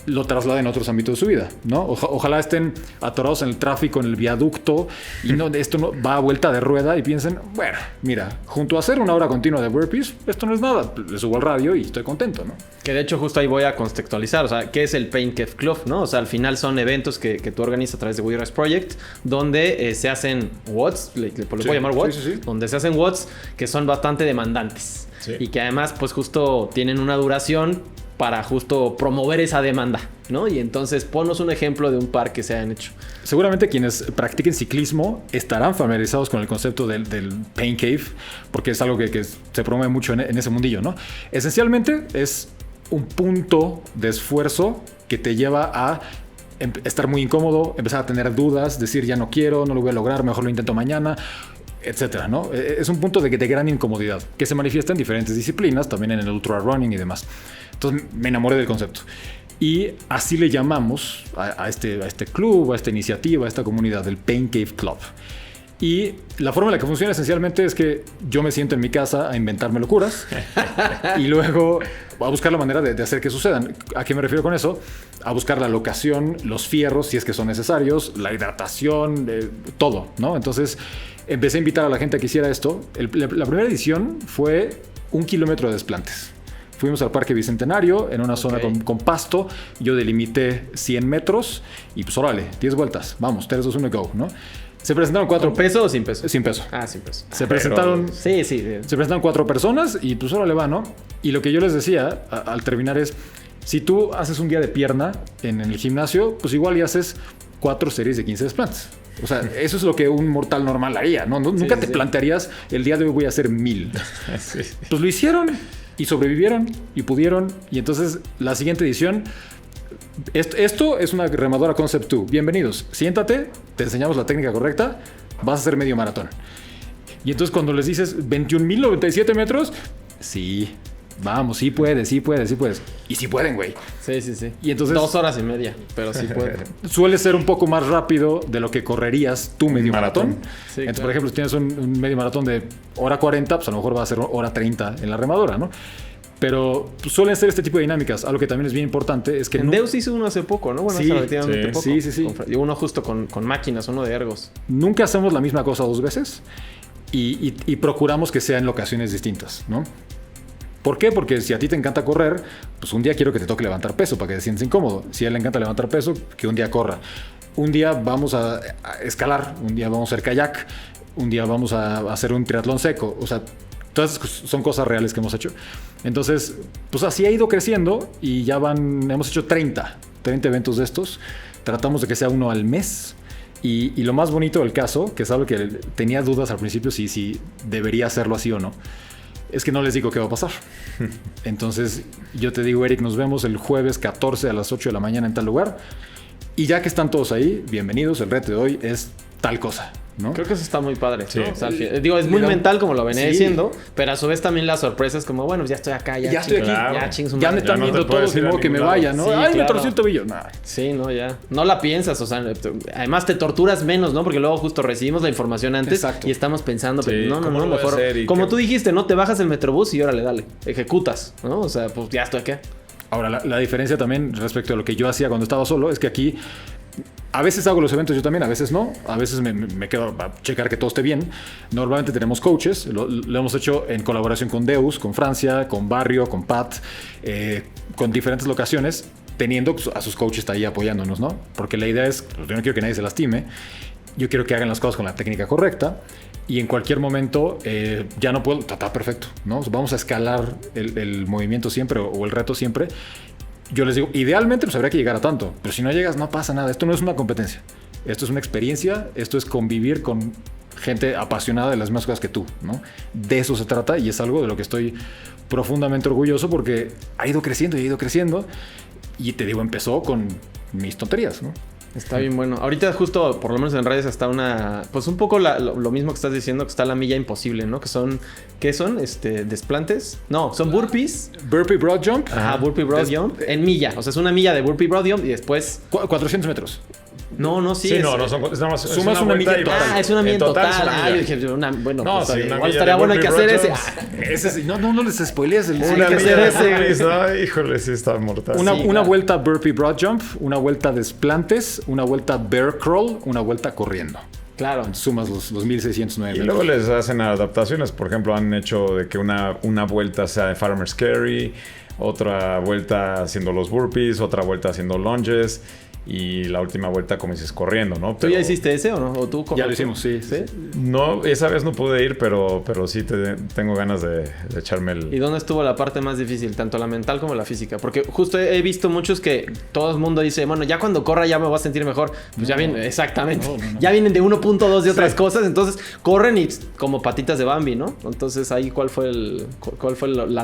lo trasladen a otros ámbitos de su vida, ¿no? Ojalá estén atorados en el tráfico, en el viaducto, y esto no va a vuelta de rueda y piensen, bueno, mira, junto a hacer 1 hora continua de burpees, esto no es nada. Le subo al radio y estoy contento, ¿no? Que de hecho justo ahí voy a contextualizar, o sea, ¿qué es el Pain Cave Club, no? O sea, al final son eventos que tú organizas a través de We Rise Project, donde se hacen WODs, le puedo llamar WODs, sí. Donde se hacen WODs que son bastante demandantes. Sí. Y que además, pues justo tienen una duración para justo promover esa demanda, ¿no? Y entonces ponnos un ejemplo de un par que se hayan hecho. Seguramente quienes practiquen ciclismo estarán familiarizados con el concepto del Pain Cave, porque es algo que se promueve mucho en ese mundillo, ¿no? Esencialmente es un punto de esfuerzo que te lleva a estar muy incómodo, empezar a tener dudas, decir ya no quiero, no lo voy a lograr, mejor lo intento mañana, etcétera, ¿no? Es un punto de gran incomodidad que se manifiesta en diferentes disciplinas, también en el ultra running y demás. Entonces me enamoré del concepto. Y así le llamamos a este club, a esta iniciativa, a esta comunidad, del Pain Cave Club. Y la forma en la que funciona esencialmente es que yo me siento en mi casa a inventarme locuras y luego a buscar la manera de hacer que sucedan. ¿A qué me refiero con eso? A buscar la locación, los fierros, si es que son necesarios, la hidratación, todo, ¿no? Entonces empecé a invitar a la gente a que hiciera esto. La primera edición fue 1 kilómetro de desplantes. Fuimos al Parque Bicentenario en una zona con pasto. Yo delimité 100 metros y pues órale, 10 vueltas. Vamos, 3, 2, 1, go, ¿no? Se presentaron 4... ¿Con peso o sin peso? Sin peso. Ah, sin peso. Se presentaron... Sí. Se presentaron 4 personas y pues ahora le va, ¿no? Y lo que yo les decía al terminar es, si tú haces un día de pierna en el gimnasio, pues igual y haces 4 series de 15 desplantes. O sea, eso es lo que un mortal normal haría, ¿no? Nunca te plantearías, el día de hoy voy a hacer 1000. Sí. Pues lo hicieron y sobrevivieron y pudieron. Y entonces la siguiente edición... Esto es una remadora Concept 2. Bienvenidos. Siéntate, te enseñamos la técnica correcta, vas a hacer medio maratón. Y entonces cuando les dices 21.097 metros, sí, vamos, sí puedes. Y sí pueden, güey. Sí. Y entonces 2 horas y media, pero sí puede. Suele ser un poco más rápido de lo que correrías tu medio maratón. Sí, entonces, claro. por ejemplo, si tienes un medio maratón de hora 40, pues a lo mejor va a ser hora 30 en la remadora, ¿no? Pero pues, suelen ser este tipo de dinámicas. Algo que también es bien importante es que... En Deus hizo uno hace poco, ¿no? Bueno, Sí, hace relativamente poco. sí. Y uno justo con máquinas, uno de ergos. Nunca hacemos la misma cosa 2 veces y procuramos que sea en locaciones distintas, ¿no? ¿Por qué? Porque si a ti te encanta correr, pues un día quiero que te toque levantar peso para que te sientas incómodo. Si a él le encanta levantar peso, que un día corra. Un día vamos a escalar, un día vamos a hacer kayak, un día vamos a hacer un triatlón seco. O sea, todas son cosas reales que hemos hecho. Entonces, pues así ha ido creciendo y ya hemos hecho 30 eventos de estos. Tratamos de que sea uno al mes. Y lo más bonito del caso, que es algo que tenía dudas al principio si debería hacerlo así o no, es que no les digo qué va a pasar. Entonces yo te digo, Eric, nos vemos el jueves 14 a las 8 de la mañana en tal lugar. Y ya que están todos ahí, bienvenidos. El reto de hoy es tal cosa, ¿no? Creo que eso está muy padre. Sí. ¿no? O sea, digo, es muy mental como lo venía diciendo, pero a su vez también la sorpresa es como, bueno, ya estoy acá, Ya estoy aquí. Claro. Ya ching su Ya me madre. están no te viendo puedes todos, de ir a modo que me ningún lado. vaya, ¿no? Sí, Ay, me claro. torcí el tobillo. Nah. Sí, no, ya. No la piensas, o sea, además te torturas menos, ¿no? Porque luego justo recibimos la información antes Exacto. y estamos pensando, Sí, pero ¿cómo no, lo voy a mejor. hacer? Y Como qué- tú dijiste, ¿no? Te bajas el metrobús y órale, dale. Ejecutas, ¿no? O sea, pues ya estoy acá. Ahora, la diferencia también respecto a lo que yo hacía cuando estaba solo es que aquí a veces hago los eventos yo también, a veces no. A veces me quedo a checar que todo esté bien. Normalmente tenemos coaches. Lo hemos hecho en colaboración con Deus, con Francia, con Barrio, con Pat, con diferentes locaciones, teniendo a sus coaches ahí apoyándonos, ¿no? Porque la idea es, pues, yo no quiero que nadie se lastime. Yo quiero que hagan las cosas con la técnica correcta. Y en cualquier momento ya no puedo, está perfecto, ¿no? Vamos a escalar el movimiento siempre o el reto siempre. Yo les digo, idealmente pues habría que llegar a tanto, pero si no llegas no pasa nada. Esto no es una competencia, esto es una experiencia, esto es convivir con gente apasionada de las mismas cosas que tú, ¿no? De eso se trata y es algo de lo que estoy profundamente orgulloso porque ha ido creciendo y te digo, empezó con mis tonterías, ¿no? Está bien bueno. Ahorita justo, por lo menos en redes, está una... Pues un poco lo mismo que estás diciendo, que está la milla imposible, ¿no? Que son... ¿Qué son? ¿Desplantes? No, son burpees. Burpee Broad Jump. Ajá, burpee broad jump. En milla. O sea, es una milla de burpee broad jump y después... 400 metros. No, sí. Sí, es, no son, es nada más. es Sumas una vuelta milla y total. vas. es una milla en total. es una Ah, yo milla. dije, bueno, No, pues sí, una igual milla estaría de bueno, hay que burpee hacer broad ese. jumps. Ese, no les spoilees el Una que milla hacer de ese, burpees, ¿no? Híjole, sí está mortal. Una claro. vuelta Burpee Broad Jump, una vuelta Desplantes, una vuelta Bear Crawl, una vuelta corriendo. Claro. Sumas los 1,609 Y metros. luego les hacen adaptaciones. Por ejemplo, han hecho de que una vuelta sea de Farmer's Carry, otra vuelta haciendo los burpees, otra vuelta haciendo lunges y la última vuelta, como dices, corriendo, ¿no? ¿Tú ya hiciste ese o no? ¿O tú? Ya lo hicimos, sí. No, esa vez no pude ir, pero sí tengo ganas de echarme ¿Y el... dónde estuvo la parte más difícil, tanto la mental como la física? Porque justo he visto muchos que todo el mundo dice, bueno, ya cuando corra ya me voy a sentir mejor. Pues ya vienen, exactamente. No. Ya vienen de 1.2 de otras cosas, entonces corren y como patitas de Bambi, ¿no? Entonces ahí, ¿cuál fue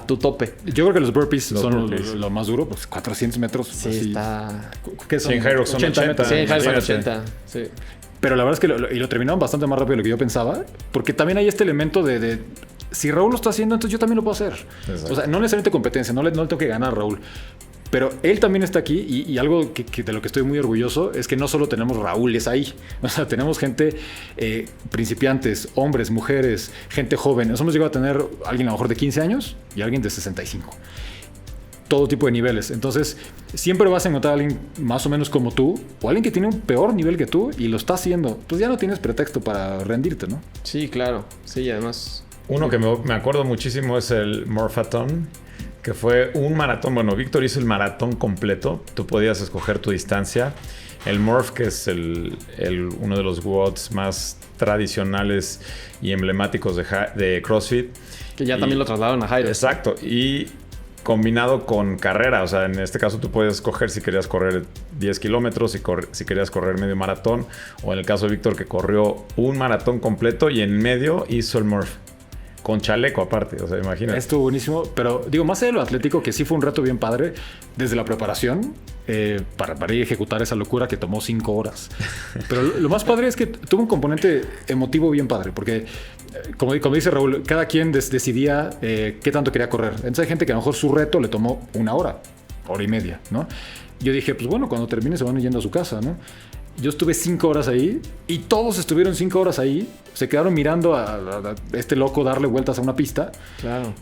tu tope? Yo creo que los burpees Los son burpees. lo más duro, pues 400 metros. Sí, así. está... ¿Qué son? Sí, en Hyrox son 80 metros. Sí, en High imagínate. 80. Sí. Pero la verdad es que lo terminaron bastante más rápido de lo que yo pensaba, porque también hay este elemento de si Raúl lo está haciendo, entonces yo también lo puedo hacer. Exacto. O sea, no necesariamente competencia, no le tengo que ganar a Raúl. Pero él también está aquí y algo que de lo que estoy muy orgulloso es que no solo tenemos Raúles ahí, o sea, tenemos gente, principiantes, hombres, mujeres, gente joven. Nos hemos llegado a tener alguien a lo mejor de 15 años y alguien de 65. Todo tipo de niveles. Entonces, siempre vas a encontrar a alguien más o menos como tú o alguien que tiene un peor nivel que tú y lo está haciendo. Pues ya no tienes pretexto para rendirte, ¿no? Sí, claro. Sí, además... Uno que me acuerdo muchísimo es el Morphathon, que fue un maratón. Bueno, Víctor hizo el maratón completo. Tú podías escoger tu distancia. El Morph, que es uno de los WODs más tradicionales y emblemáticos de CrossFit. Que ya también lo trasladaron a Jairo. Exacto. Y combinado con carrera. O sea, en este caso tú puedes escoger si querías correr 10 kilómetros, si querías correr medio maratón. O en el caso de Víctor, que corrió un maratón completo y en medio hizo el Morph. Con chaleco aparte, o sea, imagínate. Estuvo buenísimo, pero digo, más allá de lo atlético, que sí fue un reto bien padre, desde la preparación, para ir a ejecutar esa locura que tomó 5 horas. Pero lo más padre es que tuvo un componente emotivo bien padre, porque, como dice Raúl, cada quien decidía qué tanto quería correr. Entonces hay gente que a lo mejor su reto le tomó 1 hora, hora y media, ¿no? Yo dije, pues bueno, cuando termine se van yendo a su casa, ¿no? Yo estuve 5 horas ahí y todos estuvieron 5 horas ahí. Se quedaron mirando a este loco darle vueltas a una pista. Claro.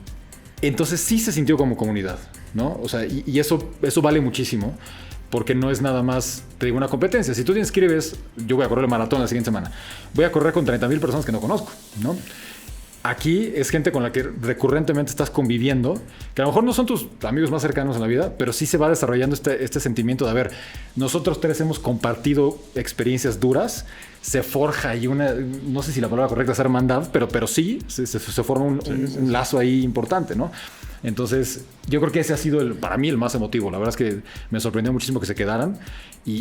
Entonces sí se sintió como comunidad, ¿no? O sea, y eso vale muchísimo porque no es nada más, te digo, una competencia. Si tú te inscribes, yo voy a correr el maratón la siguiente semana. Voy a correr con 30,000 personas que no conozco, ¿no? Aquí es gente con la que recurrentemente estás conviviendo, que a lo mejor no son tus amigos más cercanos en la vida, pero sí se va desarrollando este sentimiento de, a ver, nosotros 3 hemos compartido experiencias duras, se forja ahí una, no sé si la palabra correcta es hermandad, pero sí, se forma un lazo ahí importante, ¿no? Entonces, yo creo que ese ha sido para mí el más emotivo. La verdad es que me sorprendió muchísimo que se quedaran y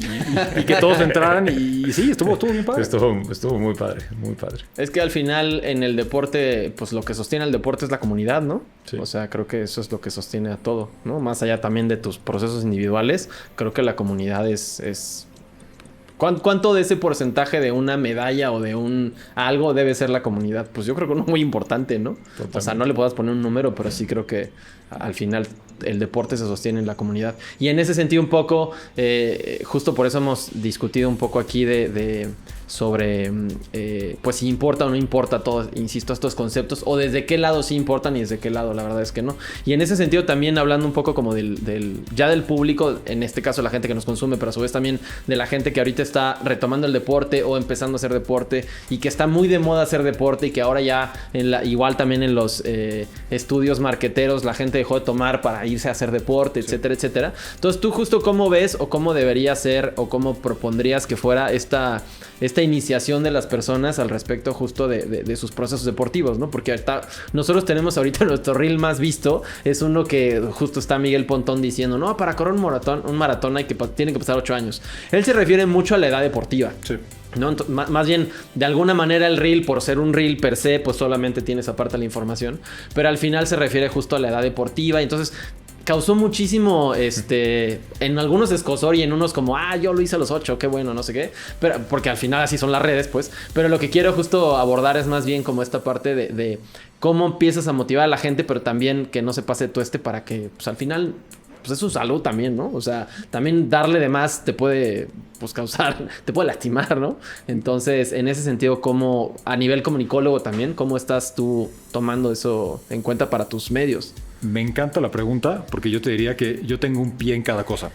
que todos entraran. Y sí, estuvo bien padre. Estuvo muy padre, muy padre. Es que al final en el deporte, pues lo que sostiene el deporte es la comunidad, ¿no? Sí. O sea, creo que eso es lo que sostiene a todo, ¿no? Más allá también de tus procesos individuales, creo que la comunidad es... ¿Cuánto de ese porcentaje de una medalla o de algo debe ser la comunidad? Pues yo creo que uno muy importante, ¿no? Totalmente. O sea, no le puedas poner un número, pero sí creo que al final el deporte se sostiene en la comunidad. Y en ese sentido un poco, justo por eso hemos discutido un poco aquí sobre pues si importa o no importa todo, insisto, estos conceptos, o desde qué lado sí importan y desde qué lado la verdad es que no. Y en ese sentido también hablando un poco como del público, en este caso la gente que nos consume, pero a su vez también de la gente que ahorita está retomando el deporte o empezando a hacer deporte y que está muy de moda hacer deporte y que ahora ya igual también en los estudios marqueteros la gente dejó de tomar para irse a hacer deporte, etcétera, etcétera. Entonces tú justo cómo ves o cómo debería ser o cómo propondrías que fuera esta iniciación de las personas al respecto justo de sus procesos deportivos, ¿no? Porque nosotros tenemos ahorita nuestro reel más visto, es uno que justo está Miguel Pontón diciendo, no, para correr un maratón tiene que pasar 8 años. Él se refiere mucho a la edad deportiva. Sí. ¿No? Más bien, de alguna manera el reel, por ser un reel per se, pues solamente tiene esa parte de la información, pero al final se refiere justo a la edad deportiva, y entonces causó muchísimo, en algunos escozor y en unos como, yo lo hice a los 8, qué bueno, no sé qué, pero porque al final así son las redes, pues, pero lo que quiero justo abordar es más bien como esta parte de cómo empiezas a motivar a la gente, pero también que no se pase para que, pues al final... pues es su salud también, ¿no? O sea, también darle de más te puede, pues, te puede lastimar, ¿no? Entonces, en ese sentido, ¿cómo, a nivel comunicólogo también, cómo estás tú tomando eso en cuenta para tus medios? Me encanta la pregunta porque yo te diría que yo tengo un pie en cada cosa.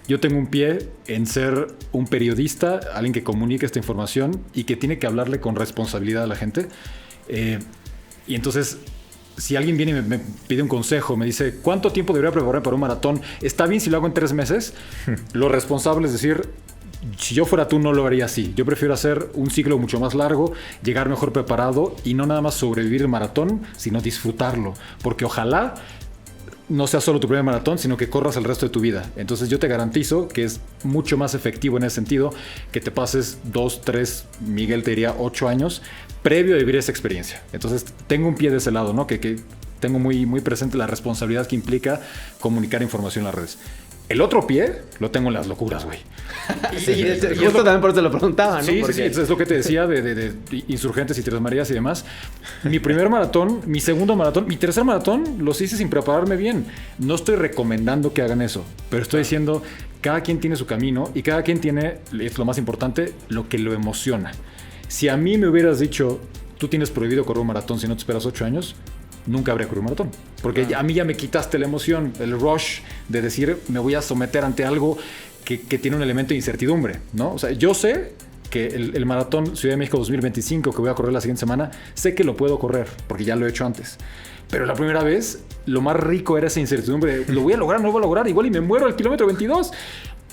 Yo tengo un pie en ser un periodista, alguien que comunique esta información y que tiene que hablarle con responsabilidad a la gente. Y entonces... si alguien viene y me pide un consejo, me dice, ¿cuánto tiempo debería preparar para un maratón? ¿Está bien si lo hago en 3 meses? Lo responsable es decir, si yo fuera tú no lo haría así. Yo prefiero hacer un ciclo mucho más largo, llegar mejor preparado y no nada más sobrevivir el maratón, sino disfrutarlo. Porque ojalá no sea solo tu primer maratón, sino que corras el resto de tu vida. Entonces yo te garantizo que es mucho más efectivo en ese sentido que te pases 2, 3, Miguel te diría 8 años previo a vivir esa experiencia. Entonces tengo un pie de ese lado, ¿no? Que tengo muy, muy presente la responsabilidad que implica comunicar información en las redes. El otro pie lo tengo en las locuras, güey. Sí, justo también por eso te lo preguntaba, ¿no? Sí, Porque... sí, es lo que te decía de Insurgentes y Tres Marías y demás. Mi primer maratón, mi segundo maratón, mi tercer maratón los hice sin prepararme bien. No estoy recomendando que hagan eso, pero estoy diciendo, cada quien tiene su camino y cada quien tiene, es lo más importante, lo que lo emociona. Si a mí me hubieras dicho, tú tienes prohibido correr un maratón si no te esperas 8 años, nunca habría corrido un maratón. Porque a mí ya me quitaste la emoción, el rush de decir, me voy a someter ante algo que tiene un elemento de incertidumbre, ¿no? O sea, yo sé que el maratón Ciudad de México 2025 que voy a correr la siguiente semana, sé que lo puedo correr, porque ya lo he hecho antes. Pero la primera vez, lo más rico era esa incertidumbre. ¿Lo voy a lograr? ¿No lo voy a lograr? Igual y me muero al kilómetro 22.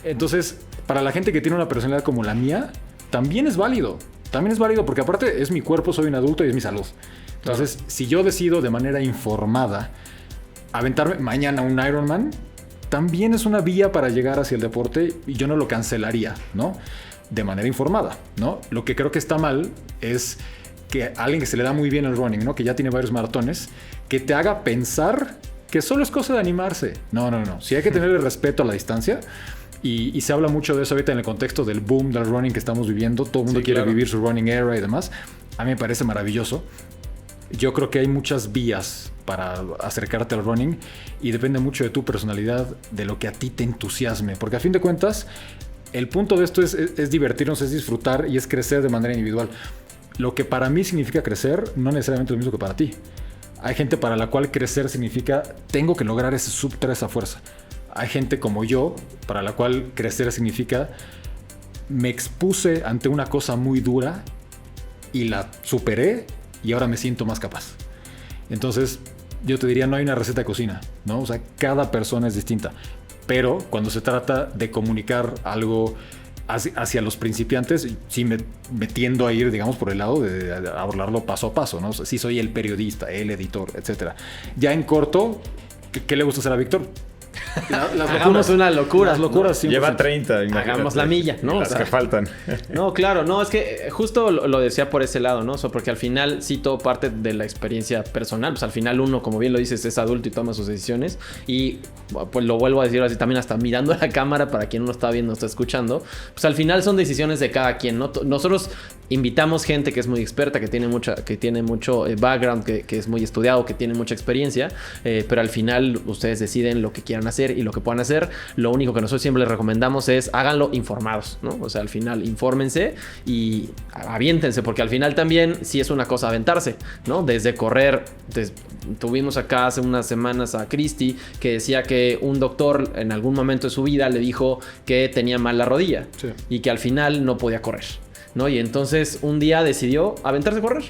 Entonces, para la gente que tiene una personalidad como la mía, también es válido. También es válido porque aparte es mi cuerpo, soy un adulto y es mi salud. Entonces, si yo decido de manera informada aventarme mañana un Ironman, también es una vía para llegar hacia el deporte y yo no lo cancelaría, ¿no? De manera informada, ¿no? Lo que creo que está mal es que alguien que se le da muy bien el running, ¿no? Que ya tiene varios maratones, que te haga pensar que solo es cosa de animarse. No. Sí hay que tenerle respeto a la distancia. Y se habla mucho de eso ahorita en el contexto del boom del running que estamos viviendo. Todo el mundo quiere vivir su running era y demás. A mí me parece maravilloso. Yo creo que hay muchas vías para acercarte al running y depende mucho de tu personalidad, de lo que a ti te entusiasme. Porque a fin de cuentas, el punto de esto es divertirnos, es disfrutar y es crecer de manera individual. Lo que para mí significa crecer no necesariamente es lo mismo que para ti. Hay gente para la cual crecer significa tengo que lograr ese sub-3 a fuerza. Hay gente como yo para la cual crecer significa me expuse ante una cosa muy dura y la superé y ahora me siento más capaz. Entonces yo te diría, no hay una receta de cocina, ¿no? O sea, cada persona es distinta. Pero cuando se trata de comunicar algo hacia los principiantes, sí me tiendo a ir, digamos, por el lado de abordarlo paso a paso, ¿no? O sea, sí soy el periodista, el editor, etc. Ya en corto, ¿qué le gusta hacer a Víctor? Hagamos una locura. Las locuras, ¿no? Lleva 30, imagínate. Hagamos la milla, ¿no? Las que faltan. No, claro, no, es que justo lo decía por ese lado, ¿no? O sea, porque al final sí todo parte de la experiencia personal. Pues al final uno, como bien lo dices, es adulto y toma sus decisiones. Y pues lo vuelvo a decir así también, hasta mirando a la cámara para quien no está viendo, está escuchando. Pues al final son decisiones de cada quien, ¿no? Nosotros invitamos gente que es muy experta, que tiene mucho background, que es muy estudiado, que tiene mucha experiencia, pero al final ustedes deciden lo que quieran hacer y lo que puedan hacer. Lo único que nosotros siempre les recomendamos es háganlo informados, ¿no? O sea, al final infórmense y aviéntense, porque al final también sí es una cosa aventarse, ¿no? Desde correr, tuvimos acá hace unas semanas a Cristi que decía que un doctor en algún momento de su vida le dijo que tenía mal la rodilla, sí, y que al final no podía correr, ¿no? Y entonces un día decidió aventarse a correr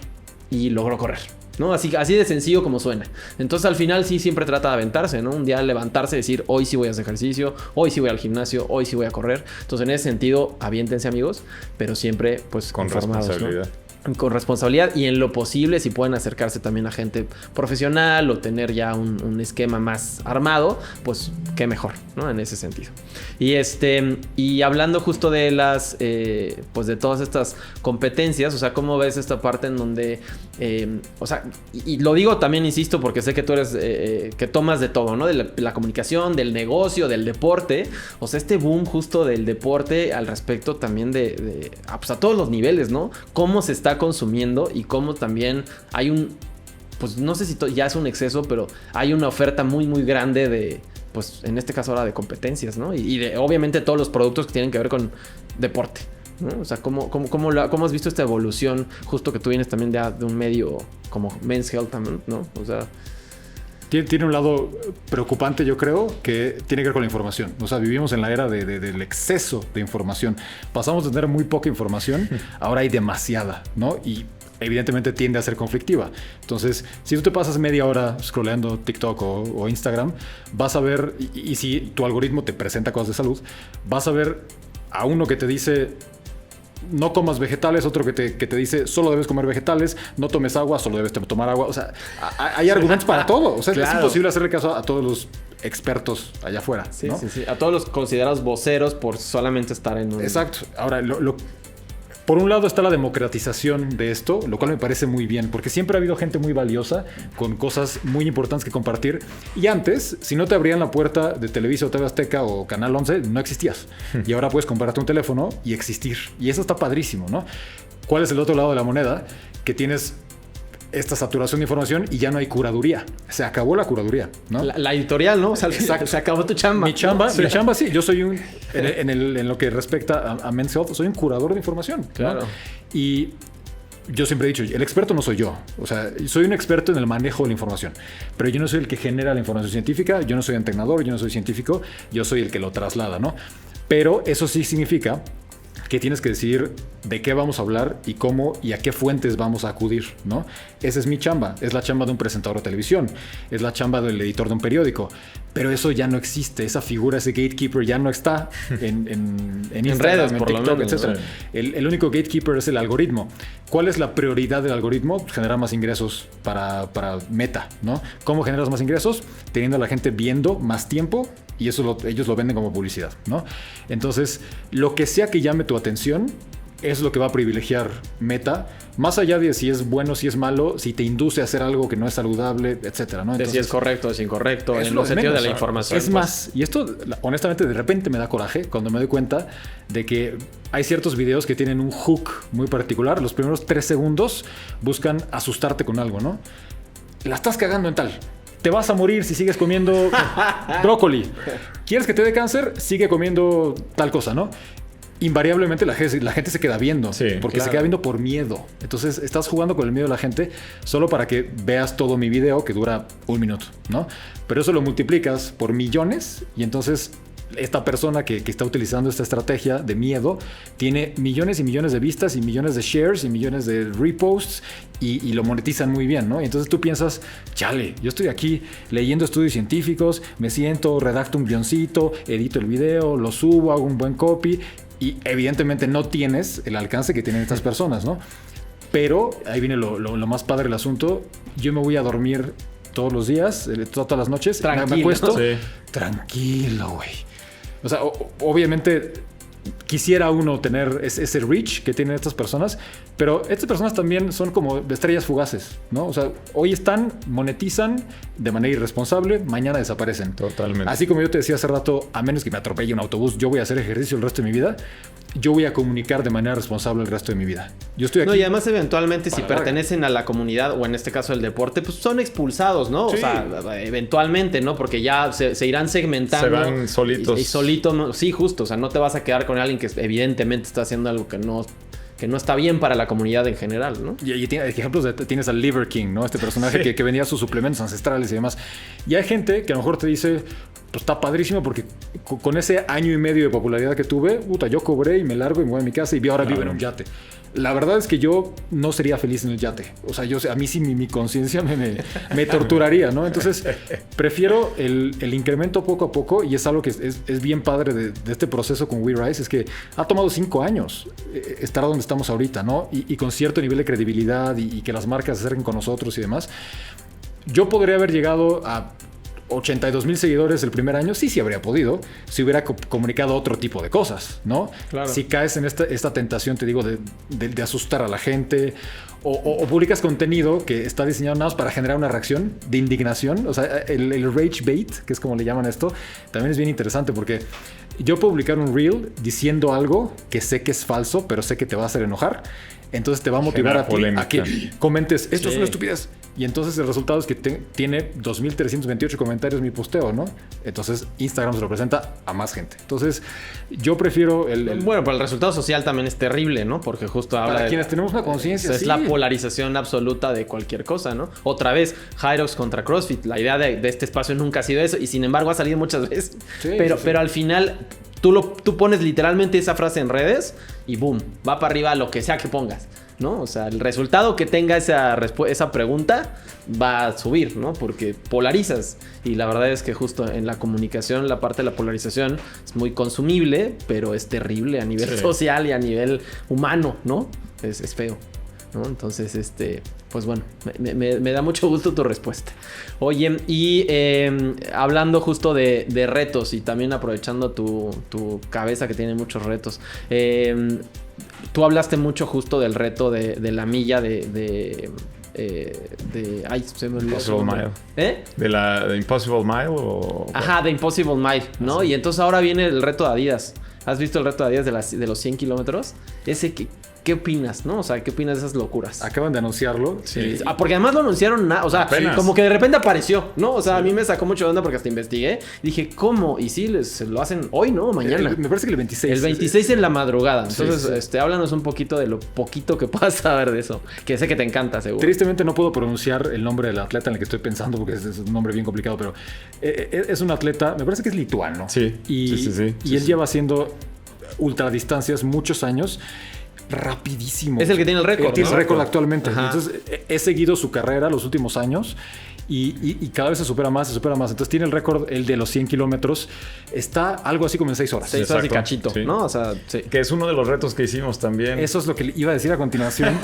y logró correr, ¿no? Así de sencillo como suena. Entonces al final sí siempre trata de aventarse, ¿no? Un día levantarse y decir, hoy sí voy a hacer ejercicio, hoy sí voy al gimnasio, hoy sí voy a correr. Entonces en ese sentido, aviéntense, amigos, pero siempre pues con responsabilidad, ¿no? Con responsabilidad y en lo posible si pueden acercarse también a gente profesional o tener ya un esquema más armado, pues qué mejor, ¿no? En ese sentido. Y hablando justo de las pues de todas estas competencias, o sea, ¿cómo ves esta parte en donde o sea, y lo digo también, insisto, porque sé que tú eres que tomas de todo, ¿no? De la comunicación, del negocio, del deporte, o sea, este boom justo del deporte al respecto también pues a todos los niveles, ¿no? Cómo se está consumiendo y cómo también hay pues no sé si ya es un exceso, pero hay una oferta muy muy grande de, pues en este caso ahora de competencias, ¿no? Y de obviamente todos los productos que tienen que ver con deporte, ¿no? O sea, ¿cómo has visto esta evolución justo que tú vienes también de un medio como Men's Health también, ¿no? O sea... Tiene un lado preocupante, yo creo, que tiene que ver con la información. O sea, vivimos en la era del exceso de información. Pasamos de tener muy poca información, ahora hay demasiada, ¿no? Y evidentemente tiende a ser conflictiva. Entonces, si tú te pasas media hora scrolleando TikTok o Instagram, vas a ver, y si tu algoritmo te presenta cosas de salud, vas a ver a uno que te dice... no comas vegetales, otro que te dice solo debes comer vegetales, no tomes agua, solo debes tomar agua. O sea, hay argumentos para todo. O sea, claro, es imposible hacerle caso a todos los expertos allá afuera, sí, ¿no? Sí. A todos los considerados voceros por solamente estar en un... Exacto. Ahora, por un lado está la democratización de esto, lo cual me parece muy bien, porque siempre ha habido gente muy valiosa con cosas muy importantes que compartir. Y antes, si no te abrían la puerta de Televisa o TV Azteca o Canal 11, no existías. Y ahora puedes comprarte un teléfono y existir. Y eso está padrísimo, ¿no? ¿Cuál es el otro lado de la moneda? Que tienes esta saturación de información y ya no hay curaduría. Se acabó la curaduría, ¿no? La editorial, ¿no? O sea, exacto. Se acabó tu chamba. Mi chamba, sí. Yo soy un, en lo que respecta a Men's Health, soy un curador de información. Claro. ¿no? Y yo siempre he dicho, el experto no soy yo. O sea, soy un experto en el manejo de la información. Pero yo no soy el que genera la información científica, yo no soy entrenador, yo no soy científico, yo soy el que lo traslada, ¿no? Pero eso sí significa que tienes que decidir de qué vamos a hablar y cómo y a qué fuentes vamos a acudir, ¿no? Esa es mi chamba, es la chamba de un presentador de televisión, es la chamba del editor de un periódico, pero eso ya no existe, esa figura, ese gatekeeper ya no está en Instagram, redes, en por TikTok, lo menos, etc. ¿no? El único gatekeeper es el algoritmo. ¿Cuál es la prioridad del algoritmo? Generar más ingresos para Meta, ¿no? ¿Cómo generas más ingresos? Teniendo a la gente viendo más tiempo y eso ellos lo venden como publicidad, ¿no? Entonces, lo que sea que llame tu atención es lo que va a privilegiar Meta, más allá de si es bueno, si es malo, si te induce a hacer algo que no es saludable, etcétera, ¿no? Entonces, si es correcto, es incorrecto, en lo el sentido menos, de la información. Es más, y esto honestamente de repente me da coraje cuando me doy cuenta de que hay ciertos videos que tienen un hook muy particular. Los primeros 3 segundos buscan asustarte con algo, ¿no? La estás cagando en tal. Te vas a morir si sigues comiendo brócoli. ¿Quieres que te dé cáncer? Sigue comiendo tal cosa, ¿no? Invariablemente la gente se queda viendo, porque claro. se queda viendo por miedo. Entonces estás jugando con el miedo de la gente solo para que veas todo mi video que dura 1 minuto, ¿no? Pero eso lo multiplicas por millones y entonces esta persona que está utilizando esta estrategia de miedo tiene millones y millones de vistas y millones de shares y millones de reposts y lo monetizan muy bien, ¿no? Y entonces tú piensas, chale, yo estoy aquí leyendo estudios científicos, me siento, redacto un guioncito, edito el video, lo subo, hago un buen copy y evidentemente no tienes el alcance que tienen estas personas, ¿no? Pero ahí viene lo más padre del asunto. Yo me voy a dormir todos los días, todas las noches. Tranquilo. Me acuesto. Sí. Tranquilo, güey. O sea, obviamente quisiera uno tener ese reach que tienen estas personas, pero estas personas también son como de estrellas fugaces, ¿no? O sea, hoy están, monetizan de manera irresponsable, mañana desaparecen. Totalmente. Así como yo te decía hace rato, a menos que me atropelle un autobús, yo voy a hacer ejercicio el resto de mi vida. Yo voy a comunicar de manera responsable el resto de mi vida. Yo estoy aquí. No, y además eventualmente si para pertenecen a la comunidad o en este caso el deporte, pues son expulsados, ¿no? Sí. O sea, eventualmente, ¿no? Porque ya se irán segmentando. Se van solitos. Y solito, ¿no? Sí, justo. O sea, no te vas a quedar con alguien que evidentemente está haciendo algo que no está bien para la comunidad en general, ¿no? Y ejemplos tienes al Liver King, ¿no? Este personaje que vendía sus suplementos ancestrales y demás. Y hay gente que a lo mejor te dice, pues está padrísimo porque con ese 1 año y medio de popularidad que tuve, puta, yo cobré y me largo y me voy a mi casa y ahora vivo en un yate. La verdad es que yo no sería feliz en el yate. O sea, a mí sí mi conciencia me torturaría, ¿no? Entonces, prefiero el incremento poco a poco y es algo que es bien padre de este proceso con We Rise, es que ha tomado 5 años estar donde estamos ahorita, ¿no? Y con cierto nivel de credibilidad y que las marcas se acerquen con nosotros y demás. Yo podría haber llegado a 82,000 seguidores el primer año, sí habría podido, si hubiera comunicado otro tipo de cosas, ¿no? Claro. Si caes en esta tentación, te digo, de asustar a la gente o publicas contenido que está diseñado nada más para generar una reacción de indignación, o sea, el rage bait, que es como le llaman esto, también es bien interesante porque yo puedo publicar un reel diciendo algo que sé que es falso, pero sé que te va a hacer enojar, entonces te va a motivar a ti a que comentes, esto es una estupidez. Y entonces el resultado es que tiene 2,328 comentarios mi posteo, ¿no? Entonces Instagram se lo presenta a más gente. Entonces yo prefiero Bueno, pero el resultado social también es terrible, ¿no? Porque justo habla para quienes tenemos una conciencia, es sí. la polarización absoluta de cualquier cosa, ¿no? Otra vez, Hyrox contra CrossFit. La idea de este espacio nunca ha sido eso y sin embargo ha salido muchas veces. Sí, pero al final tú pones literalmente esa frase en redes y boom, va para arriba lo que sea que pongas, ¿no? O sea, el resultado que tenga esa pregunta va a subir, ¿no? Porque polarizas. Y la verdad es que justo en la comunicación, la parte de la polarización es muy consumible, pero es terrible a nivel social y a nivel humano, ¿no? Es feo, ¿no? Entonces, pues bueno, me da mucho gusto tu respuesta. Oye, y hablando justo de retos y también aprovechando tu cabeza que tiene muchos retos, tú hablaste mucho justo del reto de la milla ay, se me olvidó. Impossible Mile. ¿De Impossible Mile o...? Ajá, de Impossible Mile, ¿no? Y entonces ahora viene el reto de Adidas. ¿Has visto el reto de Adidas de los 100 kilómetros? Ese ¿Qué opinas, no? O sea, ¿qué opinas de esas locuras? Acaban de anunciarlo. Sí. Porque además lo anunciaron, o sea, apenas. Como que de repente apareció, ¿no? O sea, a mí me sacó mucho de onda porque hasta investigué. Dije, ¿cómo? Y sí, lo hacen hoy, ¿no? Mañana. Me parece que el 26. El 26 en la madrugada. Entonces, háblanos un poquito de lo poquito que puedas saber de eso. Que sé que te encanta, seguro. Tristemente no puedo pronunciar el nombre del atleta en el que estoy pensando porque es un nombre bien complicado, pero es un atleta, me parece que es lituano. Sí. Y él lleva haciendo ultradistancias muchos años. Rapidísimo. Es el que tiene el récord. Tiene el récord actualmente. Ajá. Entonces, he seguido su carrera los últimos años y cada vez se supera más. Entonces, tiene el récord, el de los 100 kilómetros. Está algo así como en 6 horas. 6 horas y cachito, sí. ¿no? O sea, sí. Que es uno de los retos que hicimos también. Eso es lo que iba a decir a continuación.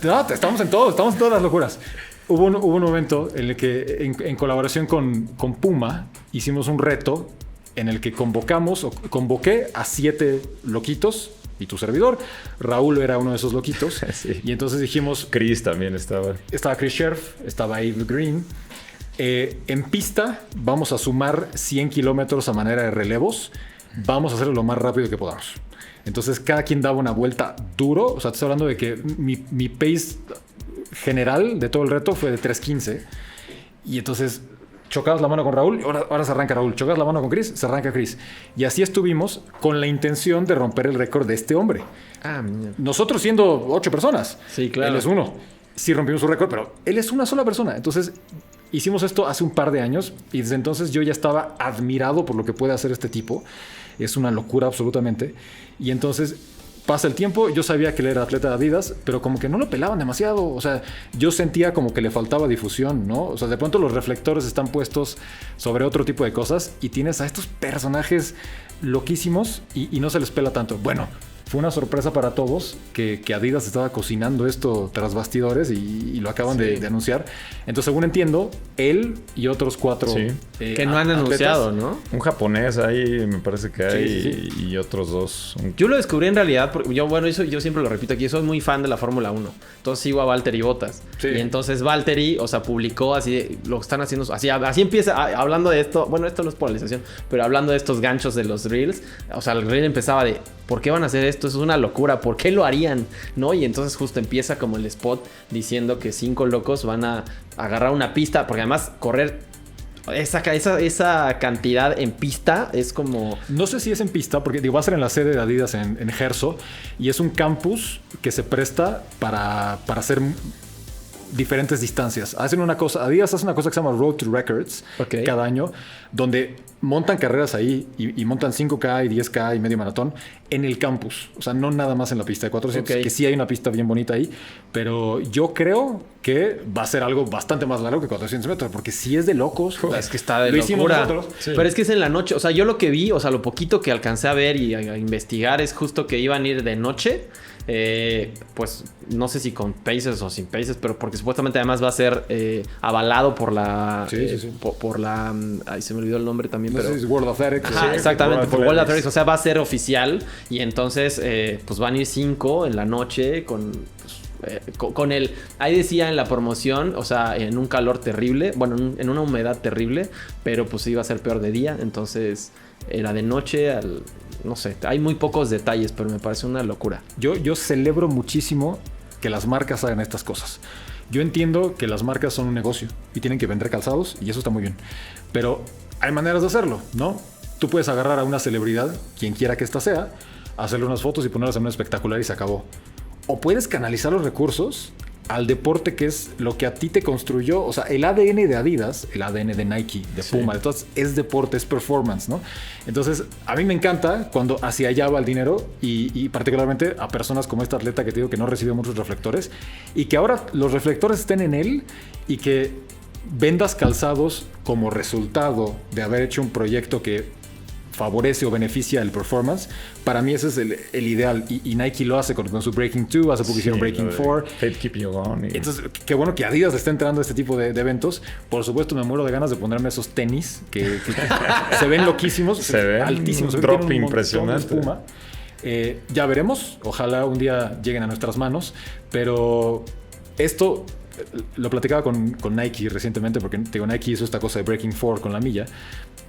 No, estamos en todas las locuras. Hubo un momento en el que, en colaboración con Puma, hicimos un reto en el que convoqué a 7 loquitos. Y tu servidor, Raúl era uno de esos loquitos. Sí. Y entonces dijimos... Chris también estaba. Estaba Chris Scherf, estaba Eve Green. En pista vamos a sumar 100 kilómetros a manera de relevos. Vamos a hacerlo lo más rápido que podamos. Entonces cada quien daba una vuelta duro. O sea, te estoy hablando de que mi pace general de todo el reto fue de 3:15. Y entonces... chocabas la mano con Raúl, ahora se arranca Raúl. Chocabas la mano con Chris, se arranca Chris. Y así estuvimos con la intención de romper el récord de este hombre. Nosotros siendo 8 personas. Sí, claro. Él es uno. Sí rompimos su récord, pero él es una sola persona. Entonces, hicimos esto hace un par de años y desde entonces yo ya estaba admirado por lo que puede hacer este tipo. Es una locura absolutamente. Y entonces... pasa el tiempo, yo sabía que él era atleta de Adidas, pero como que no lo pelaban demasiado. O sea, yo sentía como que le faltaba difusión, ¿no? O sea, de pronto los reflectores están puestos sobre otro tipo de cosas y tienes a estos personajes loquísimos y no se les pela tanto. Bueno, fue una sorpresa para todos que Adidas estaba cocinando esto tras bastidores y lo acaban de anunciar. Entonces, según entiendo, él y otros 4 que no han anunciado, ¿no? Un japonés ahí me parece que hay y otros 2. Yo lo descubrí en realidad porque yo siempre lo repito aquí, soy muy fan de la Fórmula 1. Entonces sigo a Valtteri Bottas. Sí. Y entonces Valtteri, o sea, publicó así, lo que están haciendo, así empieza, hablando de esto, bueno, esto no es polarización, pero hablando de estos ganchos de los reels, o sea, el reel empezaba de, ¿por qué van a hacer esto? Eso es una locura, ¿por qué lo harían? ¿No? Y entonces justo empieza como el spot diciendo que 5 locos van a agarrar una pista, porque además correr esa cantidad en pista es como... No sé si es en pista, porque va a ser en la sede de Adidas en Gerso, y es un campus que se presta para hacer diferentes distancias. Adidas hace una cosa que se llama Road to Records cada año, donde montan carreras ahí y montan 5K y 10K y medio maratón en el campus. O sea, no nada más en la pista de 400, que sí hay una pista bien bonita ahí, pero yo creo que va a ser algo bastante más largo que 400 metros, porque sí es de locos. Es que está de lo locura. Hicimos nosotros. Sí. Pero es que es en la noche. O sea, yo lo que vi, o sea, lo poquito que alcancé a ver y a investigar es justo que iban a ir de noche. Pues no sé si con paces o sin paces, pero porque supuestamente además va a ser avalado por la por la ay, se me olvidó el nombre también, no pero sé si es World Athletics. Ajá, exactamente, por World Athletics, o sea, va a ser oficial y entonces pues van a ir 5 en la noche con el, ahí decía en la promoción, o sea, en un calor terrible, bueno, en una humedad terrible, pero pues iba a ser peor de día, entonces era de noche no sé, hay muy pocos detalles, pero me parece una locura. Yo celebro muchísimo que las marcas hagan estas cosas. Yo entiendo que las marcas son un negocio y tienen que vender calzados y eso está muy bien. Pero hay maneras de hacerlo, ¿no? Tú puedes agarrar a una celebridad, quien quiera que ésta sea, hacerle unas fotos y ponerlas en un espectacular y se acabó. O puedes canalizar los recursos al deporte que es lo que a ti te construyó. O sea, el ADN de Adidas, el ADN de Nike, de Puma, de todas, es deporte, es performance, ¿no? Entonces, a mí me encanta cuando hacia allá va el dinero y particularmente a personas como esta atleta que te digo que no recibió muchos reflectores y que ahora los reflectores estén en él y que vendas calzados como resultado de haber hecho un proyecto que favorece o beneficia el performance. Para mí ese es el ideal y Nike lo hace con su Breaking 2, hace poco hicieron Breaking 4. Faith Keep You On. Entonces, qué bueno que Adidas le está entrando a este tipo de eventos. Por supuesto, me muero de ganas de ponerme esos tenis que se ven loquísimos, se ven altísimos, un drop impresionante. Ya veremos, ojalá un día lleguen a nuestras manos, pero esto lo platicaba con Nike recientemente, porque digo, Nike hizo esta cosa de Breaking 4 con la milla,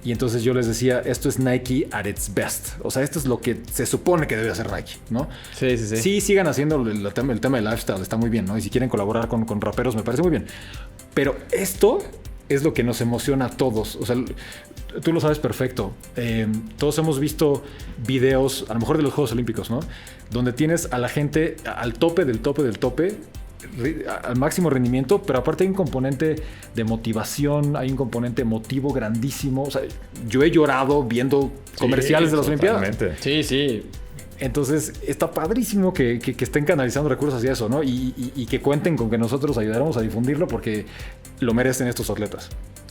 y entonces yo les decía, esto es Nike at its best, o sea, esto es lo que se supone que debe hacer Nike, ¿no? Sí. Sí, sigan haciendo el tema del lifestyle, está muy bien, ¿no? Y si quieren colaborar con raperos, me parece muy bien, pero esto es lo que nos emociona a todos, o sea, tú lo sabes perfecto. Todos hemos visto videos, a lo mejor de los Juegos Olímpicos, ¿no? Donde tienes a la gente al tope del tope del tope, al máximo rendimiento, pero aparte hay un componente de motivación, hay un componente emotivo grandísimo. O sea, yo he llorado viendo comerciales de las Olimpiadas. Sí. Entonces, está padrísimo que estén canalizando recursos hacia eso, ¿no? Y que cuenten con que nosotros ayudaremos a difundirlo porque lo merecen estos atletas.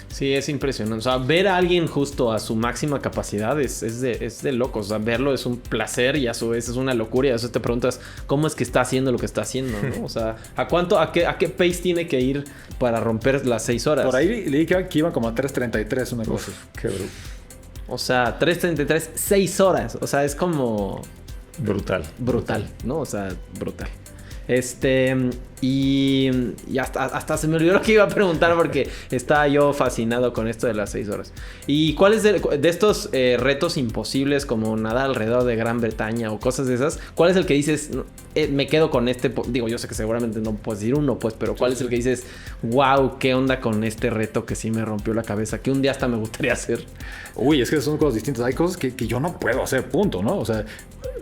Sí, es impresionante. O sea, ver a alguien justo a su máxima capacidad es de locos. O sea, verlo es un placer y a su vez es una locura. Y a veces te preguntas cómo es que está haciendo lo que está haciendo, ¿no? O sea, ¿a qué pace tiene que ir para romper las 6 horas? Por ahí leí que iban como a 3:33, una cosa. Qué bruto. O sea, 3:33, 6 horas. O sea, es como... Brutal, ¿no? O sea, brutal. Y hasta se me olvidó lo que iba a preguntar porque estaba yo fascinado con esto de las 6 horas. ¿Y cuáles de estos retos imposibles como nadar alrededor de Gran Bretaña o cosas de esas? ¿Cuál es el que dices, me quedo con este? Digo, yo sé que seguramente no puedes decir uno, pues, pero ¿cuál es el que dices, wow, qué onda con este reto que sí me rompió la cabeza, que un día hasta me gustaría hacer? Uy, es que son cosas distintas. Hay cosas que yo no puedo hacer, punto, ¿no? O sea,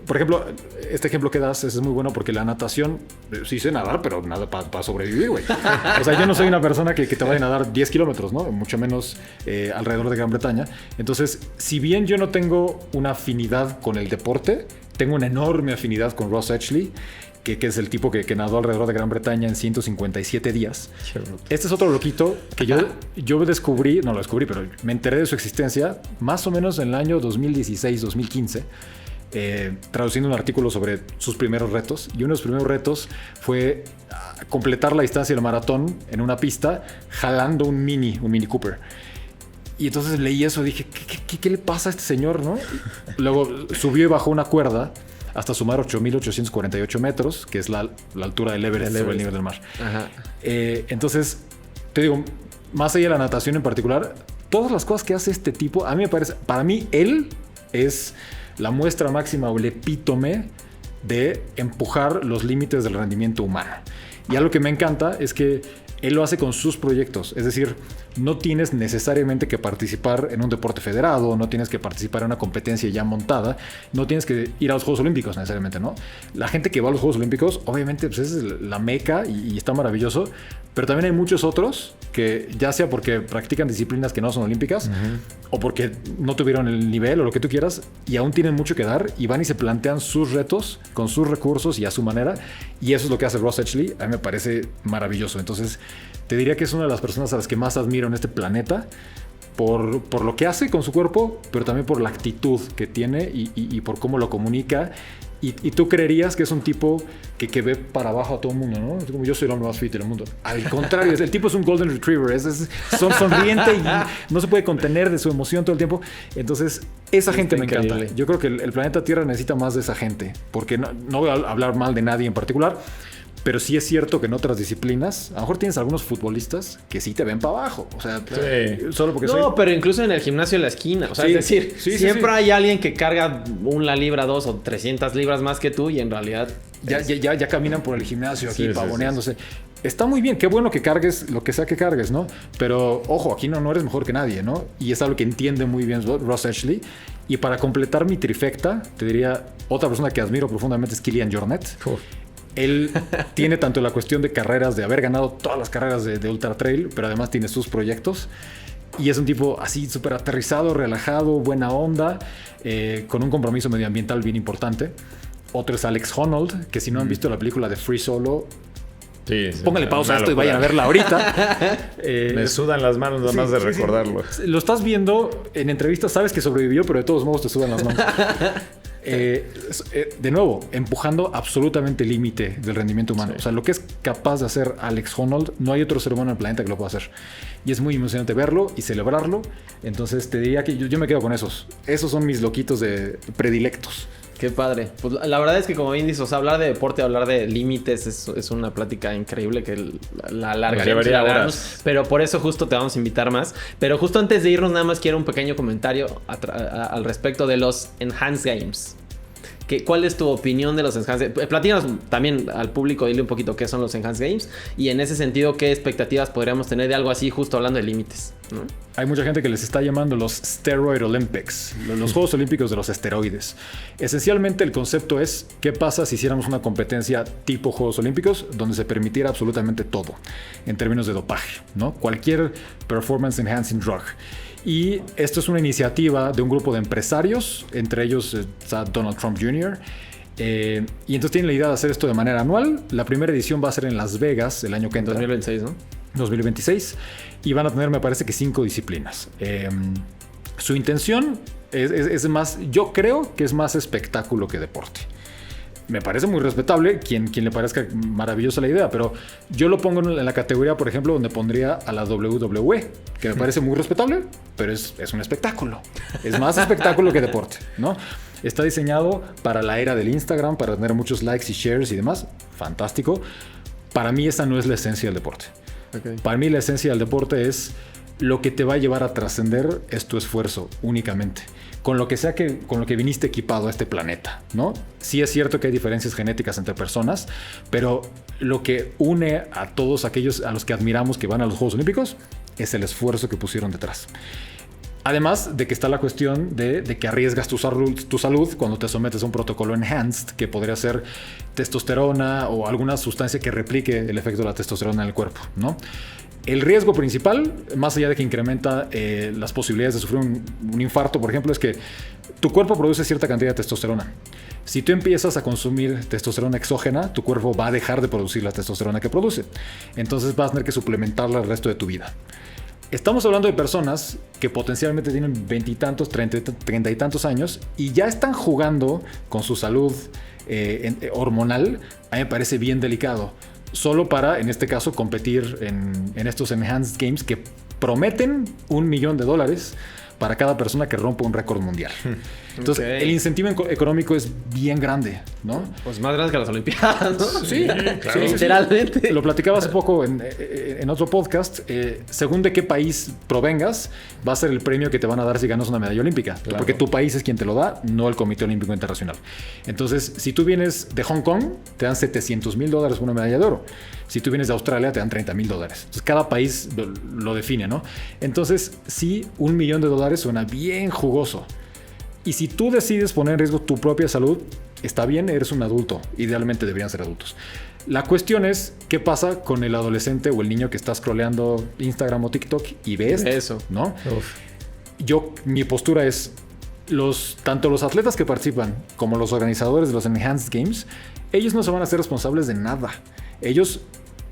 por ejemplo, este ejemplo que das es muy bueno porque la natación, sí sé nadar, pero nada para sobrevivir, güey. O sea, yo no soy una persona que te vaya a nadar 10 kilómetros, ¿no? Mucho menos alrededor de Gran Bretaña. Entonces, si bien yo no tengo una afinidad con el deporte, tengo una enorme afinidad con Ross Edgley, que es el tipo que nadó alrededor de Gran Bretaña en 157 días. Este es otro loquito que yo descubrí, no lo descubrí, pero me enteré de su existencia más o menos en el año 2016-2015. Traduciendo un artículo sobre sus primeros retos, y uno de los primeros retos fue completar la distancia del maratón en una pista jalando un Mini Cooper. Y entonces leí eso y dije, ¿qué le pasa a este señor, no? Y luego subió y bajó una cuerda hasta sumar 8,848 metros, que es la altura del Everest sobre el nivel del mar. Ajá. Entonces, te digo, más allá de la natación en particular, todas las cosas que hace este tipo, a mí me parece, para mí él es la muestra máxima o el epítome de empujar los límites del rendimiento humano. Y algo que me encanta es que él lo hace con sus proyectos. Es decir, no tienes necesariamente que participar en un deporte federado, no tienes que participar en una competencia ya montada, no tienes que ir a los Juegos Olímpicos necesariamente, ¿no? La gente que va a los Juegos Olímpicos, obviamente, pues es la meca y está maravilloso, pero también hay muchos otros que ya sea porque practican disciplinas que no son olímpicas o porque no tuvieron el nivel o lo que tú quieras y aún tienen mucho que dar y van y se plantean sus retos con sus recursos y a su manera, y eso es lo que hace Ross Edgley. A mí me parece maravilloso. Entonces te diría que es una de las personas a las que más admiro en este planeta por lo que hace con su cuerpo, pero también por la actitud que tiene y por cómo lo comunica. Y tú creerías que es un tipo que ve para abajo a todo el mundo, ¿no? Es como, yo soy el hombre más fit del mundo. Al contrario, el tipo es un golden retriever, son sonriente y no se puede contener de su emoción todo el tiempo. Entonces, esa gente me encanta. Yo creo que el planeta Tierra necesita más de esa gente, porque no voy a hablar mal de nadie en particular, pero sí es cierto que en otras disciplinas, a lo mejor tienes algunos futbolistas que sí te ven para abajo. O sea, solo porque pero incluso en el gimnasio de la esquina. O sea, es decir, siempre hay alguien que carga una libra, 2 o 300 libras más que tú y en realidad... Ya caminan por el gimnasio aquí pavoneándose. Está muy bien, qué bueno que cargues lo que sea que cargues, ¿no? Pero, ojo, aquí no eres mejor que nadie, ¿no? Y es algo que entiende muy bien Ross Edgley. Y para completar mi trifecta, te diría, otra persona que admiro profundamente es Kilian Jornet. Él tiene tanto la cuestión de carreras, de haber ganado todas las carreras de Ultra Trail, pero además tiene sus proyectos. Y es un tipo así súper aterrizado, relajado, buena onda, con un compromiso medioambiental bien importante. Otro es Alex Honnold, que si no han visto la película de Free Solo, póngale pausa a esto y vayan a verla ahorita. Me sudan las manos nada más de recordarlo. Lo estás viendo en entrevistas, sabes que sobrevivió, pero de todos modos te sudan las manos. De nuevo, empujando absolutamente el límite del rendimiento humano. O sea, lo que es capaz de hacer Alex Honnold, no hay otro ser humano en el planeta que lo pueda hacer. Y es muy emocionante verlo y celebrarlo. Entonces te diría que yo me quedo con esos. Esos son mis loquitos de predilectos. Qué padre. Pues la verdad es que como bien dices, o sea, hablar de deporte, hablar de límites es una plática increíble que la alargaremos. Pero por eso justo te vamos a invitar más. Pero justo antes de irnos, nada más quiero un pequeño comentario al respecto de los Enhanced Games. ¿Cuál es tu opinión de los Enhanced Games? Platícanos también al público, dile un poquito qué son los Enhanced Games y en ese sentido qué expectativas podríamos tener de algo así, justo hablando de límites, ¿no? Hay mucha gente que les está llamando los Steroid Olympics, los Juegos Olímpicos de los esteroides. Esencialmente el concepto es qué pasa si hiciéramos una competencia tipo Juegos Olímpicos donde se permitiera absolutamente todo en términos de dopaje, ¿no? Cualquier performance enhancing drug. Y esto es una iniciativa de un grupo de empresarios, entre ellos está Donald Trump Jr., y entonces tienen la idea de hacer esto de manera anual. La primera edición va a ser en Las Vegas el año que entra. 2026, ¿no? 2026. Y van a tener, me parece que 5 disciplinas. Su intención es más, yo creo que es más espectáculo que deporte. Me parece muy respetable quien le parezca maravillosa la idea, pero yo lo pongo en la categoría, por ejemplo, donde pondría a la WWE, que me parece muy respetable, pero es un espectáculo. Es más espectáculo que deporte, ¿no? Está diseñado para la era del Instagram, para tener muchos likes y shares y demás. Fantástico. Para mí esa no es la esencia del deporte. Okay. Para mí la esencia del deporte es lo que te va a llevar a trascender es tu esfuerzo únicamente. Con lo que sea con lo que viniste equipado a este planeta, ¿no? Sí es cierto que hay diferencias genéticas entre personas, pero lo que une a todos aquellos a los que admiramos que van a los Juegos Olímpicos es el esfuerzo que pusieron detrás. Además de que está la cuestión de que arriesgas tu salud cuando te sometes a un protocolo enhanced, que podría ser testosterona o alguna sustancia que replique el efecto de la testosterona en el cuerpo, ¿no? El riesgo principal, más allá de que incrementa las posibilidades de sufrir un infarto, por ejemplo, es que tu cuerpo produce cierta cantidad de testosterona. Si tú empiezas a consumir testosterona exógena, tu cuerpo va a dejar de producir la testosterona que produce. Entonces vas a tener que suplementarla el resto de tu vida. Estamos hablando de personas que potencialmente tienen 20 y tantos, 30 y tantos años y ya están jugando con su salud hormonal. A mí me parece bien delicado. Solo para, en este caso, competir en estos Enhanced Games que prometen $1 millón para cada persona que rompa un récord mundial. Entonces, el incentivo económico es bien grande, ¿no? Pues más grande que las Olimpiadas, ¿no? Sí, claro. Sí, literalmente. Lo platicaba hace poco en otro podcast. Según de qué país provengas, va a ser el premio que te van a dar si ganas una medalla olímpica. Claro. Porque tu país es quien te lo da, no el Comité Olímpico Internacional. Entonces, si tú vienes de Hong Kong, te dan $700,000 por una medalla de oro. Si tú vienes de Australia, te dan $30,000. Entonces, cada país lo define, ¿no? Entonces, sí, $1 millón suena bien jugoso. Y si tú decides poner en riesgo tu propia salud, está bien, eres un adulto. Idealmente deberían ser adultos. La cuestión es, ¿qué pasa con el adolescente o el niño que está scrolleando Instagram o TikTok y ves eso, ¿no? Mi postura es, tanto los atletas que participan como los organizadores de los Enhanced Games, ellos no se van a hacer responsables de nada. Ellos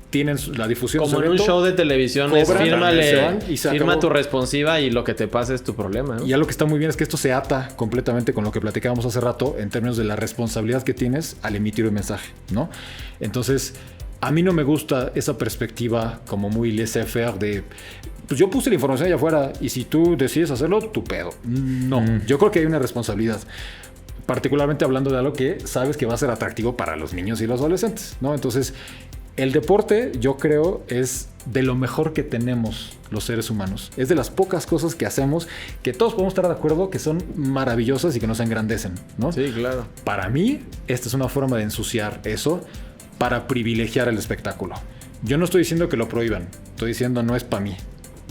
tienen la difusión. Como en un show de televisión, firma tu responsiva y lo que te pasa es tu problema, ¿no? Y ya lo que está muy bien es que esto se ata completamente con lo que platicábamos hace rato en términos de la responsabilidad que tienes al emitir un mensaje, ¿no? Entonces, a mí no me gusta esa perspectiva como muy laissez-faire de, pues yo puse la información allá afuera y si tú decides hacerlo, tu pedo. No, yo creo que hay una responsabilidad. Particularmente hablando de algo que sabes que va a ser atractivo para los niños y los adolescentes, ¿no? Entonces, el deporte, yo creo, es de lo mejor que tenemos los seres humanos. Es de las pocas cosas que hacemos que todos podemos estar de acuerdo que son maravillosas y que nos engrandecen, ¿no? Sí, claro. Para mí, esta es una forma de ensuciar eso para privilegiar el espectáculo. Yo no estoy diciendo que lo prohíban. Estoy diciendo no es para mí.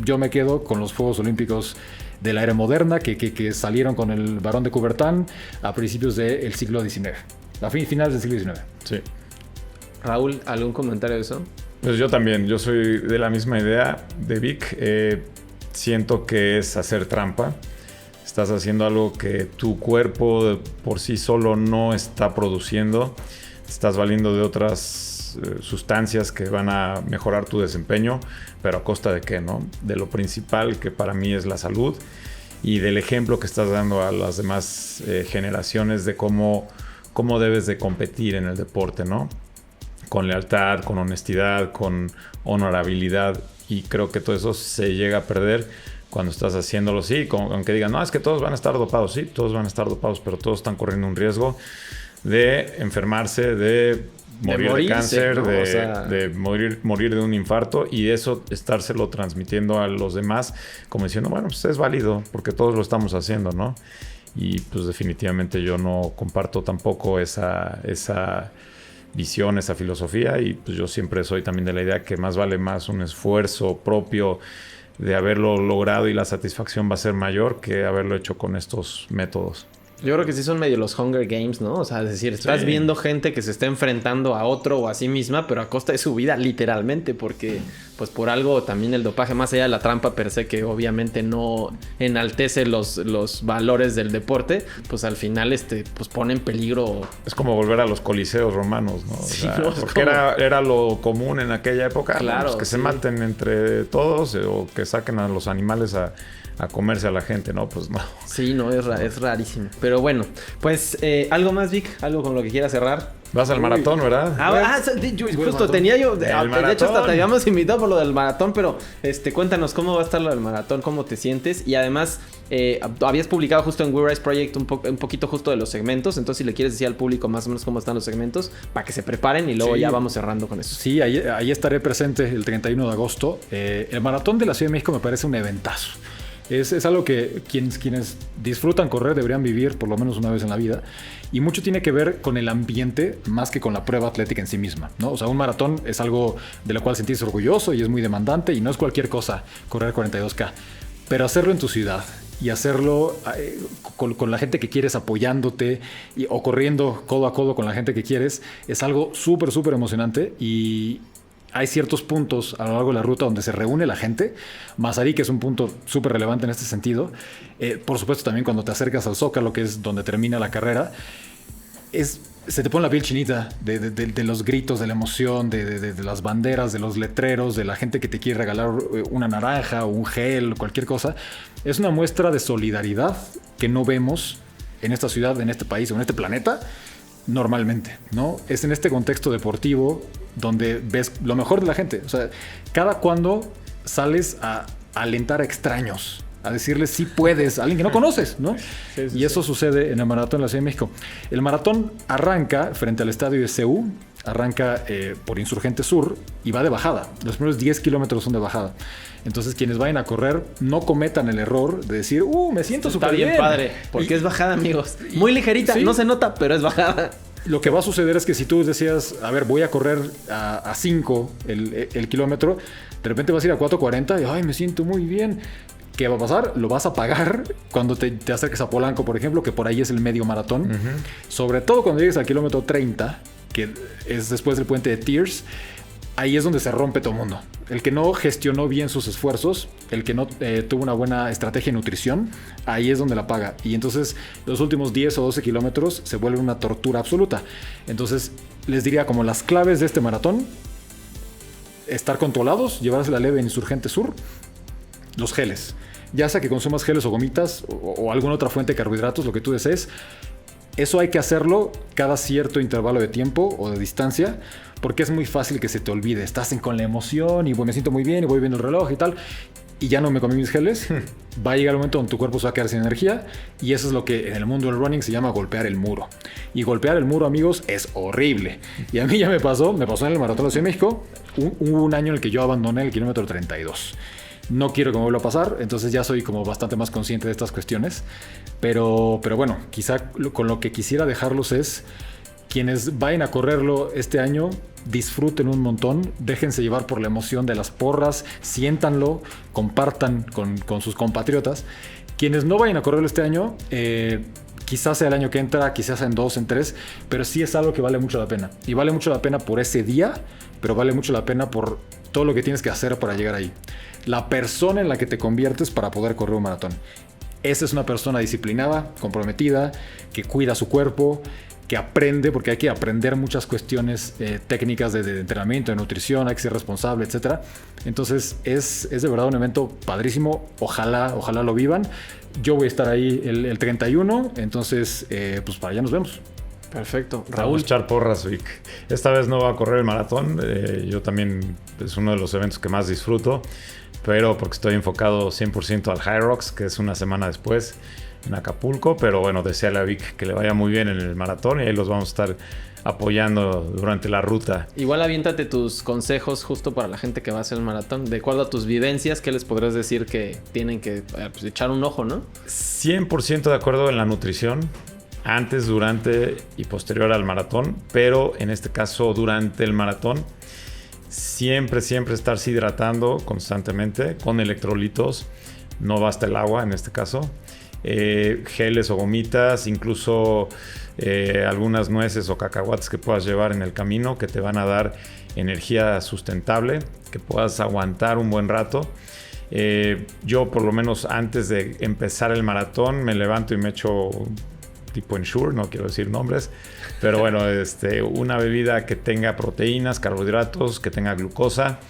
Yo me quedo con los Juegos Olímpicos de la era moderna que salieron con el Barón de Coubertin a principios del siglo XIX. Finales del siglo XIX. Sí. Raúl, ¿algún comentario de eso? Pues yo también, yo soy de la misma idea de Vic. Siento que es hacer trampa. Estás haciendo algo que tu cuerpo por sí solo no está produciendo. Estás valiendo de otras sustancias que van a mejorar tu desempeño, pero ¿a costa de qué, no? De lo principal, que para mí es la salud, y del ejemplo que estás dando a las demás generaciones de cómo debes de competir en el deporte, ¿no? Con lealtad, con honestidad, con honorabilidad, y creo que todo eso se llega a perder cuando estás haciéndolo. Sí, aunque digan, no, es que todos van a estar dopados. Sí, todos van a estar dopados, pero todos están corriendo un riesgo de enfermarse, de morir de cáncer, ¿no? de morir de un infarto, y eso estárselo transmitiendo a los demás como diciendo, bueno, pues es válido porque todos lo estamos haciendo, ¿no? Y pues definitivamente yo no comparto tampoco esa visión, esa filosofía, y pues yo siempre soy también de la idea que más vale más un esfuerzo propio de haberlo logrado y la satisfacción va a ser mayor que haberlo hecho con estos métodos. Yo creo que sí son medio los Hunger Games, ¿no? O sea, es decir, estás viendo gente que se está enfrentando a otro o a sí misma, pero a costa de su vida, literalmente, porque pues por algo también el dopaje, más allá de la trampa per se, que obviamente no enaltece los valores del deporte, pues al final pues pone en peligro. Es como volver a los coliseos romanos, ¿no? Sí, o sea, no, porque como... era lo común en aquella época, claro, ¿no? Pues que se maten entre todos o que saquen a los animales a comerse a la gente, ¿no? Pues no. Sí, no, es rarísimo. Pero bueno, pues algo más, Vic, algo con lo que quieras cerrar. Vas al maratón, ¿verdad? Justo tenía yo. De hecho, hasta te habíamos invitado por lo del maratón, pero cuéntanos cómo va a estar lo del maratón, cómo te sientes. Y además, habías publicado justo en We Rise Project un poquito justo de los segmentos. Entonces, si le quieres decir al público más o menos cómo están los segmentos, para que se preparen y luego ya vamos cerrando con eso. Sí, ahí estaré presente el 31 de agosto. El maratón de la Ciudad de México me parece un eventazo. Es algo que quienes disfrutan correr deberían vivir por lo menos una vez en la vida. Y mucho tiene que ver con el ambiente más que con la prueba atlética en sí misma, ¿no? O sea, un maratón es algo de lo cual sentirse orgulloso y es muy demandante y no es cualquier cosa correr 42K. Pero hacerlo en tu ciudad y hacerlo con la gente que quieres apoyándote o corriendo codo a codo con la gente que quieres es algo súper, súper emocionante. Y hay ciertos puntos a lo largo de la ruta donde se reúne la gente. Mazarik es un punto súper relevante en este sentido. Por supuesto, también cuando te acercas al Zócalo, que es donde termina la carrera, se te pone la piel chinita de los gritos, de la emoción, de las banderas, de los letreros, de la gente que te quiere regalar una naranja o un gel o cualquier cosa. Es una muestra de solidaridad que no vemos en esta ciudad, en este país o en este planeta normalmente, ¿no? Es en este contexto deportivo donde ves lo mejor de la gente. O sea, cada cuando sales a alentar a extraños, a decirles sí puedes, a alguien que no conoces, ¿no? Sí, y eso sucede en el maratón de la Ciudad de México. El maratón arranca frente al estadio de CU, arranca por Insurgente Sur y va de bajada. Los primeros 10 kilómetros son de bajada. Entonces, quienes vayan a correr, no cometan el error de decir, me siento súper bien. Está bien padre, porque es bajada, amigos. Muy ligerita, ¿sí? No se nota, pero es bajada. Lo que va a suceder es que si tú decías, a ver, voy a correr a 5 el kilómetro, de repente vas a ir a 4:40 y, ay, me siento muy bien. ¿Qué va a pasar? Lo vas a pagar cuando te acerques a Polanco, por ejemplo, que por ahí es el medio maratón. Sobre todo cuando llegues al kilómetro 30, que es después del puente de Tears. Ahí es donde se rompe todo el mundo. El que no gestionó bien sus esfuerzos, el que no tuvo una buena estrategia de nutrición, ahí es donde la paga. Y entonces los últimos 10 o 12 kilómetros se vuelven una tortura absoluta. Entonces les diría como las claves de este maratón: estar controlados, llevarse la leve en Insurgente Sur, los geles. Ya sea que consumas geles o gomitas o alguna otra fuente de carbohidratos, lo que tú desees. Eso hay que hacerlo cada cierto intervalo de tiempo o de distancia, porque es muy fácil que se te olvide. Estás con la emoción y me siento muy bien y voy viendo el reloj y tal, y ya no me comí mis geles. Va a llegar el momento donde tu cuerpo se va a quedar sin energía, y eso es lo que en el mundo del running se llama golpear el muro. Y golpear el muro, amigos, es horrible. Y a mí ya me pasó en el Maratón de la Ciudad de México. Hubo un año en el que yo abandoné el kilómetro 32. No quiero que me vuelva a pasar, entonces ya soy como bastante más consciente de estas cuestiones. Pero bueno, quizá con lo que quisiera dejarlos es: quienes vayan a correrlo este año, disfruten un montón, déjense llevar por la emoción de las porras, siéntanlo, compartan con sus compatriotas. Quienes no vayan a correrlo este año, quizás sea el año que entra, quizás sea en 2, en 3, pero sí es algo que vale mucho la pena. Y vale mucho la pena por ese día, pero vale mucho la pena por todo lo que tienes que hacer para llegar ahí. La persona en la que te conviertes para poder correr un maratón. Esa es una persona disciplinada, comprometida, que cuida su cuerpo, que aprende, porque hay que aprender muchas cuestiones técnicas de entrenamiento, de nutrición, hay que ser responsable, etc. Entonces es de verdad un evento padrísimo. Ojalá lo vivan. Yo voy a estar ahí el 31, entonces pues para allá nos vemos. Perfecto. Raúl. Vamos a echar porras, Vic. Esta vez no va a correr el maratón. Yo también es uno de los eventos que más disfruto. pero porque estoy enfocado 100% al High Rocks, que es una semana después en Acapulco. Pero bueno, desearle a Vic que le vaya muy bien en el maratón y ahí los vamos a estar apoyando durante la ruta. Igual aviéntate tus consejos justo para la gente que va a hacer el maratón. De acuerdo a tus vivencias, ¿qué les podrás decir que tienen que pues, echar un ojo, no? 100% de acuerdo en la nutrición, antes, durante y posterior al maratón, pero en este caso durante el maratón, siempre estarse hidratando constantemente con electrolitos. No basta el agua en este caso. Geles o gomitas, incluso algunas nueces o cacahuates que puedas llevar en el camino que te van a dar energía sustentable, que puedas aguantar un buen rato. Yo por lo menos antes de empezar el maratón me levanto y me echo tipo Ensure, no quiero decir nombres, pero bueno, una bebida que tenga proteínas, carbohidratos, que tenga glucosa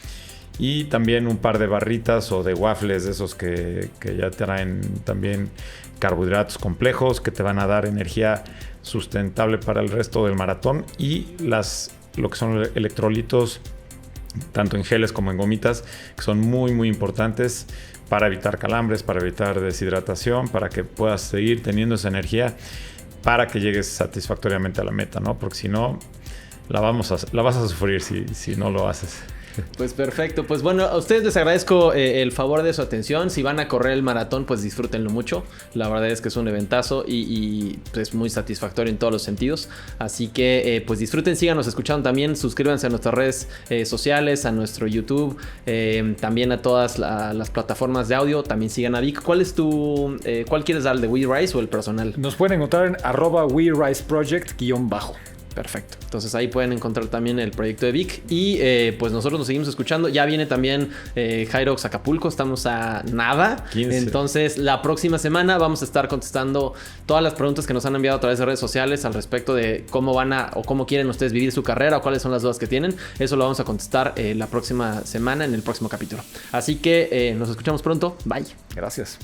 y también un par de barritas o de waffles de esos que ya traen también carbohidratos complejos que te van a dar energía sustentable para el resto del maratón, y lo que son electrolitos tanto en geles como en gomitas, que son muy importantes para evitar calambres, para evitar deshidratación, para que puedas seguir teniendo esa energía para que llegues satisfactoriamente a la meta, ¿no? Porque si no, la vas a sufrir si no lo haces. Pues perfecto, pues bueno, a ustedes les agradezco el favor de su atención. Si van a correr el maratón, pues disfrútenlo mucho. La verdad es que es un eventazo y pues muy satisfactorio en todos los sentidos. Así que pues disfruten, síganos escuchando también, suscríbanse a nuestras redes sociales, a nuestro YouTube, también a todas las plataformas de audio. También sigan a Vic. ¿Cuál quieres dar, el de We Rise o el personal? Nos pueden encontrar en @WeRiseProject_. Perfecto. Entonces ahí pueden encontrar también el proyecto de Vic. Y pues nosotros nos seguimos escuchando. Ya viene también High Rocks Acapulco. Estamos a nada. 15. Entonces la próxima semana vamos a estar contestando todas las preguntas que nos han enviado a través de redes sociales al respecto de cómo van o cómo quieren ustedes vivir su carrera o cuáles son las dudas que tienen. Eso lo vamos a contestar la próxima semana en el próximo capítulo. Así que nos escuchamos pronto. Bye. Gracias.